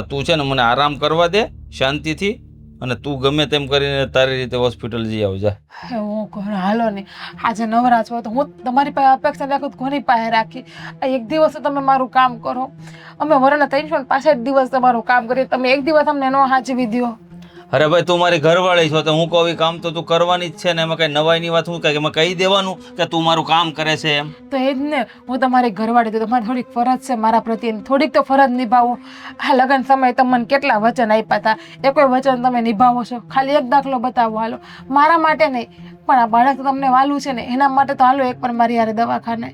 તું છે ને મને આરામ કરવા દે શાંતિથી, અને તું ગમે તેમ કરીને તારી રીતે હોસ્પિટલ જઈ આવજા. હું કહું હાલો ને, આજે નવરા છો તો હું તમારી પાસે અપેક્ષા રાખું તો કોની પાસે રાખી? આ એક દિવસ તો તમે મારું કામ કરો. અમે વરના 365 દિવસ તમારું કામ કરીએ, તમે એક દિવસ અમને ન સાચવી દો. અરે ભાઈ તું મારી ઘરવાળી છો તો હું કહું એ કામ તો તું કરવાની જ છે ને. એમાં કઈ નવાઈની વાત હું કઈ એમાં કહી દેવાનું કે તું મારું કામ કરે છે એમ? તો એ જ ને, હું તમારી ઘરવાળી તો તમારી થોડીક ફરજ છે મારા પ્રત્યે, થોડીક તો ફરજ નિભાવો. આ લગ્ન સમયે તમને કેટલા વચન આપ્યા હતા, એ કોઈ વચન તમે નિભાવો છો? ખાલી એક દાખલો બતાવો હાલો, મારા માટે નહીં પણ આ બાળક તમને વાલું છે ને એના માટે તો હાલો એક પણ મારી યારે દવાખાને.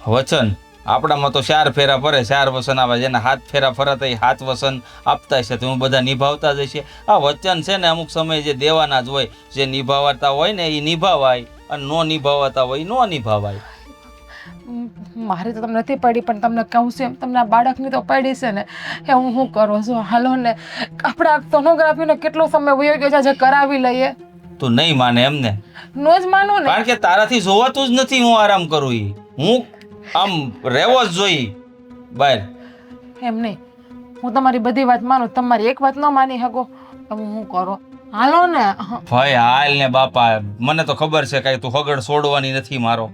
વચન આપણામાં તો 4 ફેરા ફરે, 4 વસન આવે. જેને 7 ફેરા ફરતા એ 7 વસન આપતા હશે તો હું બધા નિભાવતા જ હશે. આ વચન છે ને અમુક સમયે જે દેવાના જ હોય, જે નિભાવતા હોય ને એ નિભાવાય, અને ન નિભાવતા હોય ન નિભાવાય. મારે તો તમને નથી પડી પણ તમને કહું છું એમ, તમને આ બાળકની તો પડી છે ને, એ હું શું કરું છું? હાલો ને, આપણા સોનોગ્રાફીનો કેટલો સમય વયો ગયો છે, જે કરાવી લઈએ. તું નહીં માને એમ ને? નો જ માનું ને, કારણ કે તારાથી જોવાતું જ નથી હું આરામ કરું. હું આમ રહેવો જ જોઈ બહાર. એમ નહીં, હું તમારી બધી વાત માનું, તમારી એક વાત ન માની શકો. હવે હું કરો હાલો ને. ભાઈ હાલ ને બાપા, મને તો ખબર છે કઈ તું હગડ છોડવાની નથી મારો.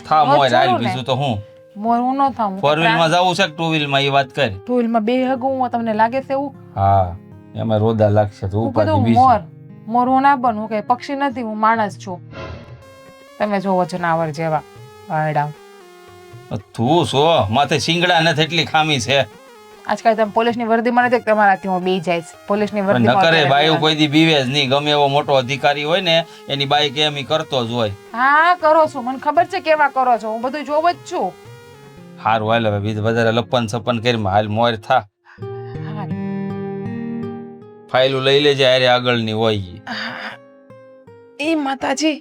થા મોર હાલ, બીજું તો હું મોર હું ન થાઉં. 4 વ્હીલમાં જવું છે કે 2 વ્હીલમાં એ વાત કર. 2 વ્હીલમાં 2 હગું તમને લાગે છે એવું? હા એમાં રોદા લાગશે તો હું ઉપાધિ કીધું બીજી. મોર હું ના બનું, કઈ પક્ષી નથી, હું માણસ છું. તમે જોવો જનાવર જેવા વાયડા. તું સો માથે શિંગડા નથી એટલી ખામી છે. આજકાલ તમે પોલીસની વર્દીમાં નથી, તમારાથી હું બી જઈશ પોલીસની ન કરે વર્દીમાં. બાઈ કોઈ દી બીવે જ નહીં. ગમે એવો મોટો અધિકારી હોય ને એની બાઈ કે એમ ઈ કરતો જ હોય. હા કરો છો, મને ખબર છે કેવા કરો છો, હું બધું જોવ જ છું. હારું હાલ હવે બીજું વધારે લપન સપન કરી હાલ મોર થા. હા. ફાઇલો લઈ લેજે અરે આગળની હોય ઈ. એ માતાજી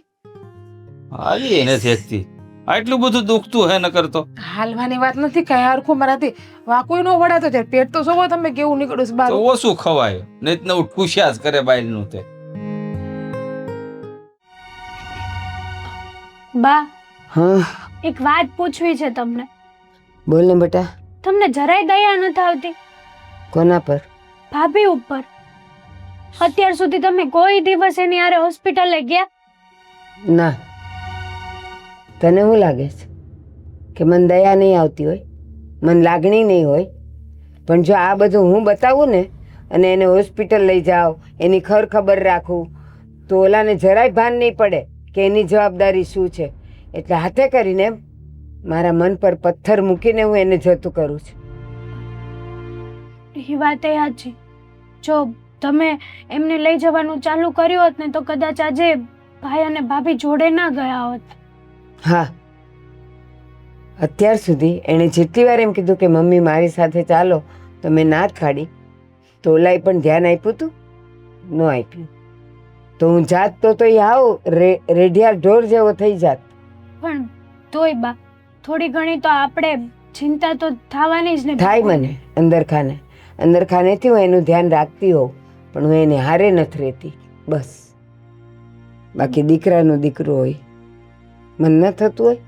હાલી નથી એકતી. આટલું બધું દુખતું હે ન કરતો. હાલવાની વાત નથી, કઈ હરખું મારાથી વાકોઈ નો વડાતો છે. પેટ તો જોવો તમે કેવું નીકળ્યું છે બહાર. તો ઓછું ખવાય નહીં તો ઠુસ્યા જ કરે બાયનું તે. બા, હા એક વાત પૂછવી છે તમને. બોલ ને બેટા. તમને જરાય દયા નથી આવતી કોના પર? ભાભી ઉપર? અત્યાર સુધી તમે કોઈ દિવસ એની હારે હોસ્પિટલે ગયા? ના. તને શું લાગે છે કે મને દયા નહીં આવતી હોય, મને લાગણી નહીં હોય? પણ જો આ બધું હું બતાવું ને અને એને હોસ્પિટલ લઈ જાઉં, એની ખબર રાખું, તો ઓલાને જરાય ભાન નહીં પડે કે એની જવાબદારી શું છે. એટલે હાથે કરીને મારા મન પર પથ્થર મૂકીને હું એને જતું કરું છું. એ વાત એ સાચી. જો તમે એમને લઈ જવાનું ચાલુ કર્યું હોત ને તો કદાચ આજે ભાઈ અને ભાભી જોડે ના ગયા હોત. હા, અત્યાર સુધી એણે જેટલી વાર એમ કીધું કે મમ્મી મારી સાથે ચાલો તો મેં ના જ કાઢી. તો ઓલાએ પણ ધ્યાન આપ્યું હતું? ન આપ્યું. તો હું જાત તો એ આવું રેઢિયા ઢોર જેવો થઈ જાત. પણ તોય બા, થોડી ઘણી તો આપણે ચિંતા તો થવાની જ ને. થાય મને અંદર ખાનેથી હું એનું ધ્યાન રાખતી હોઉં, પણ હું એને હારે નથી રહેતી બસ. બાકી દીકરાનું દીકરું હોય, મન ન થતું હોય?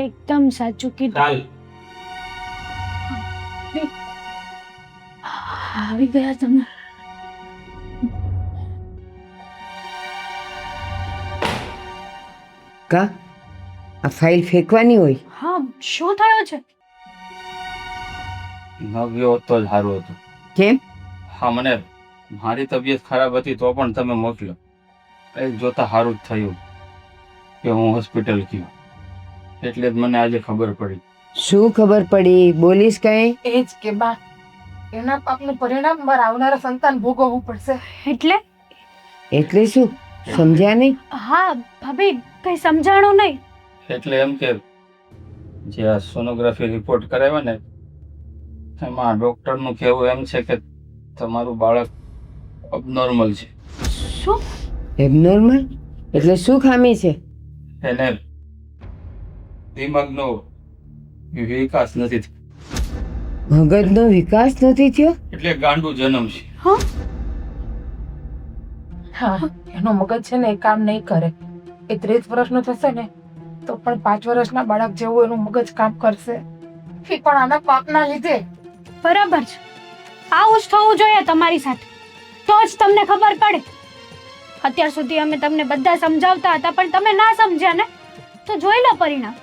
એકદમ સાચું કીધું. ચાલ આવી ગયા તમે. કા આ ફાઇલ ફેંકવાની હોય? હા, શું થયો છે? ન ગયો હોત તો જ સારું હતું. કેમ? હા, મને મારી તબિયત ખરાબ હતી તો પણ તમે મોકલ્યો. એ જોતા સારું જ થયું કે હું હોસ્પિટલ ગયો, એટલે જ મને આજે ખબર પડી. શું ખબર પડી? બોલીશ કઈ? એ જ કે બા એના પાપનું પરિણામ મારા આવનારા સંતાન ભોગવવું પડશે. એટલે શું સમજ્યા નહીં? હા ભાભી, કઈ સમજાણું નહીં. એટલે એમ કે જે આ સોનોગ્રાફી રિપોર્ટ કરાવ્યા ને એમાં ડૉક્ટરનું કહેવું એમ છે કે તમારું બાળક અબનોર્મલ છે. શું? એબનોર્મલ એટલે શું ખામી છે? એને દિમાગનો વિકાસ નથી થયો. મગજનો વિકાસ નથી થયો? એટલે ગાંડું જન્મ છે. હા, એનો મગજ છે ને એ કામ નહીં કરે. એ 30 વર્ષનો થશે ને તો પણ 5 વર્ષના બાળક જેવું એનું મગજ કામ કરશે. એ પણ આના પાપના લીધે. બરાબર છે, આવું જ થવું જોઈએ તમારી સાથે, તો જ તમને ખબર પડે. અત્યાર સુધી અમે તમને બધા સમજાવતા હતા પણ તમે ના સમજ્યા ને, તો જોઈ લો પરિણામ.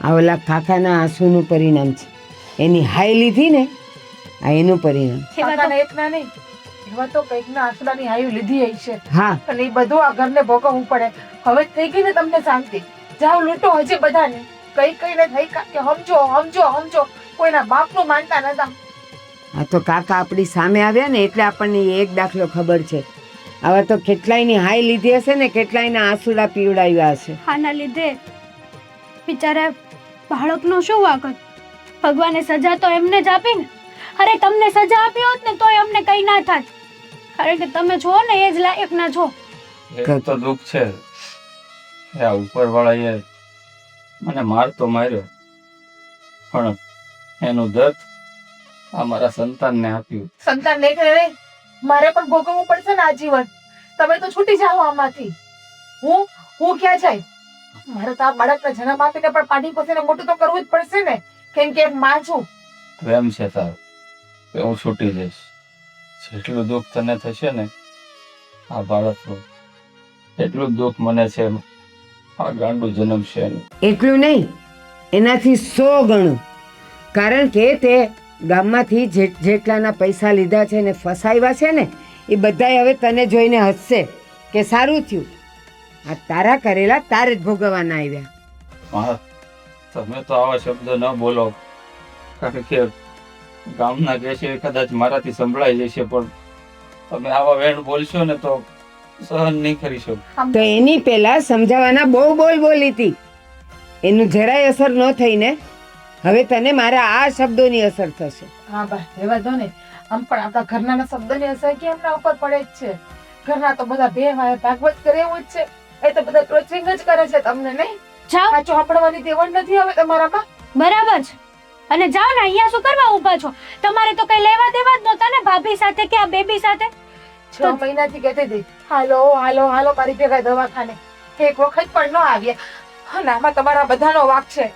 આ ઓલા કાકાના આંસુનું પરિણામ છે. એની હાઈ લીધી ને, આ એનું પરિણામ. કાકાને એકના નહીં, એવા તો કંઈકના આંસુડાની હાયું લીધી હશે. હા, અને એ બધું આ ઘરને ભોગવવું પડે. હવે થઈ ગઈ ને તમને શાંતિ. જાઓ લૂંટો હજી બધાને. કઈને થઈ કે સમજો સમજો સમજો, કોઈના બાપનું માનતા નતા. આ તો કાકા આપણી સામે આવ્યા ને એટલે આપણને એક દાખલો ખબર છે. આવા તો કેટલાયની હાઈ લીધી હશે ને, કેટલાયના આંસુડા પીવડાવ્યા હશે. આના લીધે બિચારા બાળકનો શું વાંક? ભગવાને સજા તો એમને જ આપી ને. અરે તમને સજા આપી હોત ને તોય અમને કઈ ના થાત, કારણ કે તમે છો ને એ જ લાયક ના છો. એ તો દુઃખ છે. આ ઉપરવાળાએ મને મારતો માર્યો, પણ એનું દર્દ આ મારા સંતાનને આપ્યું. સંતાન નહીં કરે, મારે પણ ભોગવવું પડશે ને આજીવન. તમે તો છૂટી જાઓ આમાંથી. હું ક્યાં જાય? મારે તો આ બાળકને જન્મ આપીને પણ પાડી પોસીને મોટું તો કરવું જ પડશે ને, કેમ કે માં છું. એમ છે તારું કે હું છૂટી જઈશ. જેટલું દુઃખ તને થશે ને આ બાળકનું, એટલું જ દુઃખ મને છે આ ગાંડું જન્મ છે. એટલું નહીં, એનાથી 100 ગણું. કારણ કે તે ગામમાંથી જેટલાના પૈસા લીધા છે ને ફસાવ્યા છે ને, એ બધાય હવે તને જોઈને હસશે કે સારું થયું આ તારા કરેલા તારે જ ભોગવવાના આવ્યા. તમે તો આવા શબ્દ ન બોલો, કારણ કે ગામના કહેશે કદાચ મારાથી સંભળાઈ જશે, પણ તમે આવા વેણ બોલશો ને તો સહન નહીં કરી શકો. તો એની પહેલા સમજાવવાના બહુ બોલી હતી, એનું જરાય અસર ન થઈને હવે તને મારા આ શબ્દોની અસર થશે. હા બા, રહેવા દો ને. આમ પણ આપણા ઘરના શબ્દોની અસર કે એમના ઉપર પડે જ છે. ઘરના તો બધા ભાગવત કરે એવું જ છે. એ તો બધા ક્રોચિંગ જ કરે છે તમને, નહીં? જાઓ, આ ચોપડવાની તેવડ નથી હવે તમારામાં. બરાબર છે. અને જાઓ ને, અહીંયા શું કરવા ઊભા છો? તમારે તો કઈ લેવા દેવા જ નહોતા ને ભાભી સાથે કે આ બેબી સાથે. 6 મહિનાથી કહેતી હતી હાલો હાલો હાલો મારી ભેગા દવાખાને. એક વખત પણ ન આવ્યા. અને આમાં તમારા બધાનો વાંક છે.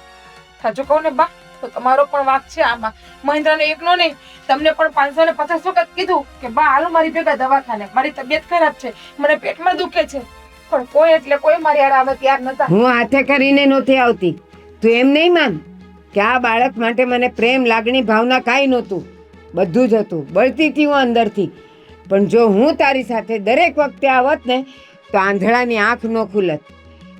સાચું કહું ને બા, તો તમારો પણ વાંક છે આમાં. મહેન્દ્રનો એકનો નહીં, તમને પણ 550 વખત કીધું કે બા હાલો મારી ભેગા દવાખાને, મારી તબિયત ખરાબ છે, મને પેટમાં દુખે છે, પણ કોઈ એટલે કોઈ મારી હારે આવે તૈયાર નતા. હું હાથે કરીને નહોતી આવતી. તું એમ નહીં માન કે આ બાળક માટે મને પ્રેમ, લાગણી, ભાવના કાંઈ નહોતું. બધું જ હતું, બળતી હતી હું અંદરથી. પણ જો હું તારી સાથે દરેક વખતે આવત ને તો આંધળાની આંખ ન ખુલત.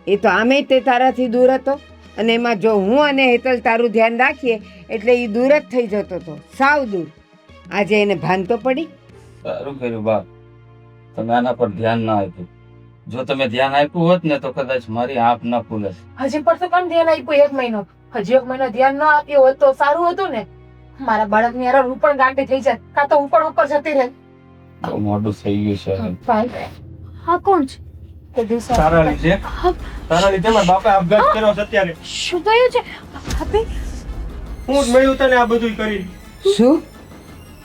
એ તો આમે તે તારાથી દૂર હતો, અને એમાં જો હું અને હેતલ તારું ધ્યાન રાખીએ એટલે એ દૂર જ થઈ જતો હતો, સાવ દૂર. આજે એને ભાન તો પડી. સારું કર્યું બાપ, તમે આના પર ધ્યાન ના આપ્યું. જો તમે ધ્યાન આપ્યું હોત ને તો કદાચ મારી આંખ ના ખુલે. હજી પણ તો કેમ ધ્યાન આપ્યું? 1 મહિનો હજી 1 મહિનો ધ્યાન ન આપ્યું હોત તો સારું હતું ને. મારા બાળકની હારે હું પણ ગાંડી થઈ જાય, કાં તો હું પણ ઉપર જતી રહે. બહુ મોડું થઈ ગયું છે. ભાઈ હા, કોણ છે? તે દિવસે તારા લીધે મારા બાપે આપઘાત કર્યો છે અત્યારે. શું થયું છે ભાભી? હું જ મળ્યું તને આ બધું કરી. શું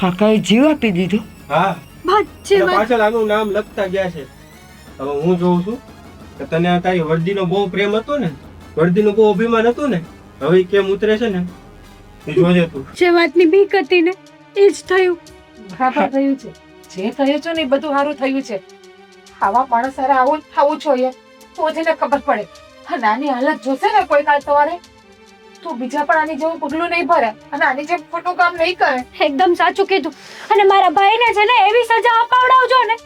કાકાએ જીવ આપી દીધો? હા, ભાજી પાછળ આનું નામ લખતા ગયા છે. હવે હું જોઉં છું કે તને આ તારી વર્દીનો બહુ પ્રેમ હતો ને, વર્દીનું બહુ અભિમાન હતું ને, હવે ઈ કેમ ઉતરે છે ને એ જોજે તું. જે વાતની બીક હતી ને એ જ થયું. બરાબર થયું છે. જે થયું છે ને એ બધું સારું થયું છે. આવા માણસ હારે આવું જોઈએ તો જેને ખબર પડે. આ નાની હાલત જોશે ને કોઈ કાલ સવારે તું બીજા પણ આની જેવું પગલું નહીં ભરે અને આની જેમ ખોટું કામ નહીં કરે. એકદમ સાચું કીધું. અને મારા ભાઈને છે ને એવી સજા અપાવડાવજો ને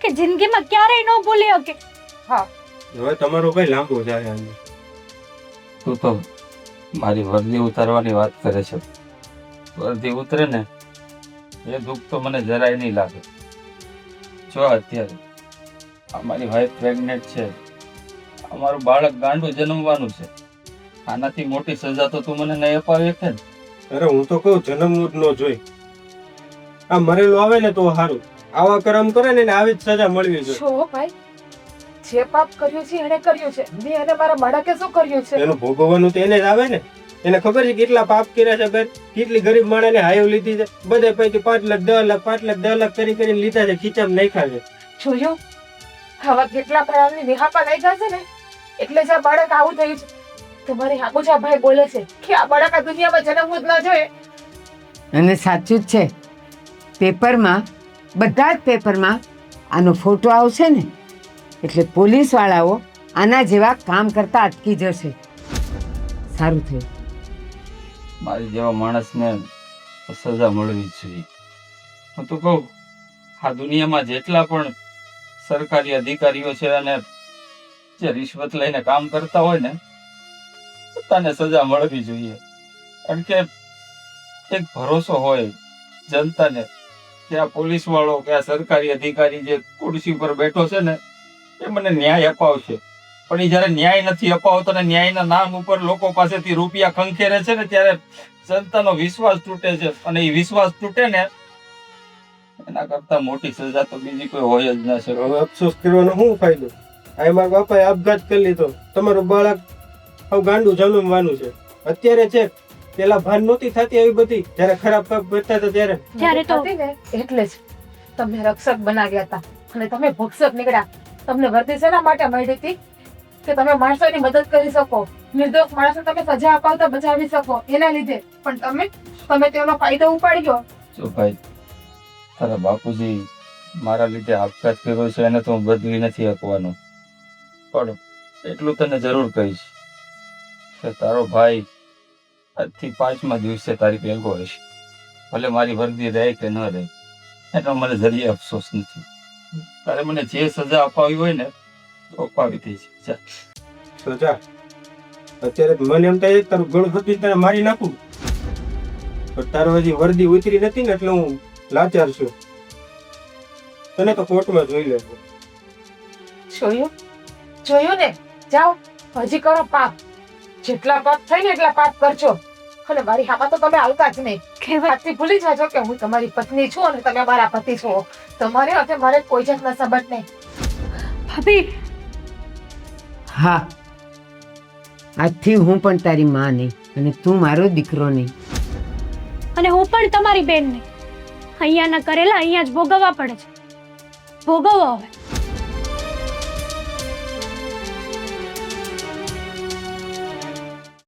કે જિંદગીમાં ક્યારેય ન ભૂલી શકે. હા હવે તમારો ભાઈ લાંબો જાય આને. તું તો મારી વર્દી ઉતારવાની વાત કરે છે. વર્દી ઉતરે ને એ દુઃખ તો મને જરાય નહીં લાગે. જો અત્યારે અમારી વાઈફ પ્રેગ્નેન્ટ છે, અમારું બાળક ગાંડું જન્મવાનું છે. આનાથી મોટી સજા તો તું મને નહીં અપાવી શકે ને. અરે હું તો કહું જન્મવું જ ન જોઈ. આ મરેલું આવે ને તો સારું. આવા કર્મ કરે ને એને આવી જ સજા મળવી જોઈએ. છો ભાઈ, જે પાપ કર્યું છે એને કર્યું છે. મેં અને મારા બાળકે શું કર્યું છે? એનું ભોગવવાનું તો એને જ આવે ને. એને ખબર છે કેટલા પાપ કર્યા છે, કેટલી ગરીબ માણસને હાઈવ લીધી છે. બધે પૈકી 5 લાખ 10 લાખ 5 લાખ 10 લાખ કરીને લીધા છે, ખીચામાં નાખ્યા છે. જોયું? આવા કેટલા પ્રાણની નિહાપા લાગ્યા છે ને એટલે જ આ બાળક આવું થયું છે. તમારી હાકુજા ભાઈ બોલે છે કે આ બાળક આ દુનિયામાં જન્મવું જ ન જોઈએ. અને સાચું જ છે. પેપરમાં, બધા જ પેપરમાં આનો ફોટો આવશે ને એટલે પોલીસવાળાઓ આના જેવા કામ કરતા અટકી જશે. સારું થયું. મારી જેવા માણસને સજા મળવી જ જોઈએ. હું તો કહું આ દુનિયામાં જેટલા પણ સરકારી અધિકારીઓ છે અને જે રિશ્વત લઈને કામ કરતા હોય ને બધાને સજા મળવી જોઈએ. કારણ કે એક ભરોસો હોય જનતાને કે આ પોલીસ વાળો કે આ સરકારી અધિકારી જે ખુરશી પર બેઠો છે ને એ મને ન્યાય અપાવશે. પણ એ જયારે ન્યાય નથી અપાવતો ને ન્યાયના નામ ઉપર લોકો પાસેથી રૂપિયા ખંખેરે છે ને ત્યારે જનતાનો વિશ્વાસ તૂટે છે. અને એ વિશ્વાસ તૂટે ને એના કરતા મોટી સજા તો બીજી કોઈ હોય જ ના શકે. હવે અફસોસ કરવાનો શું ફાયદો? આ મારા બાપાએ આપઘાત કરી લીધો. તમારું બાળક હવે ગાંડું જન્મવાનું છે. અત્યારે છે, પેલા ભાન નહોતી થતી આવી બધી. જયારે ખરાબ પાપ કરતા હતા ત્યારે તો હતી ને એટલે જ તમને રક્ષક બનાવ્યા હતા અને તમે ભક્ષક નીકળ્યા. તમને વર્દી શેના માટે મળી હતી? કે તમે માણસોની મદદ કરી શકો, નિર્દોષ માણસો તમે સજા અપાવતા બચાવી શકો એના લીધે. પણ તમે તેનો ફાયદો ઉપાડ્યો. જો ભાઈ તારા બાપુજી મારા લીધે આપઘાત કર્યો છે એને તો હું બદલી નથી આપવાનો. પણ એટલું તને જરૂર કહીશ કે તારો ભાઈ આજથી 5મા દિવસે તારી ભેગો હશે. ભલે મારી વર્દી રહે કે ન રહે એનો મને જરીએ અફસોસ નથી. તારે મને જે સજા અપાવી હોય ને તો અપાવી દે છે. સજા અત્યારે મને એમ થાય તારું ગળું ફૂટી તને મારી નાખું. પણ તારો હજી વર્દી ઉતરી નથી ને એટલે હું લાચાર છું. તને તો કોર્ટમાં જોઈ લેજો. જોયું ને? જાઓ હજી કરો પાપ. જેટલા પાપ થાય ને એટલા પાપ કરજો. અને મારી હામાં તો તમે આવતા જ નહીં. વાતથી ભૂલી જાજો કે હું તમારી પત્ની છું અને તમે મારા પતિ છો. તમારે હવે મારે કોઈ જાતના સંબંધ નહીં. ભાભી, હા, આજથી હું પણ તારી માં નહીં અને તું મારો દીકરો નહીં. અને હું પણ તમારી બેન નહીં. અહીંયાના કરેલા અહીંયા જ ભોગવવા પડે છે. ભોગવો હવે.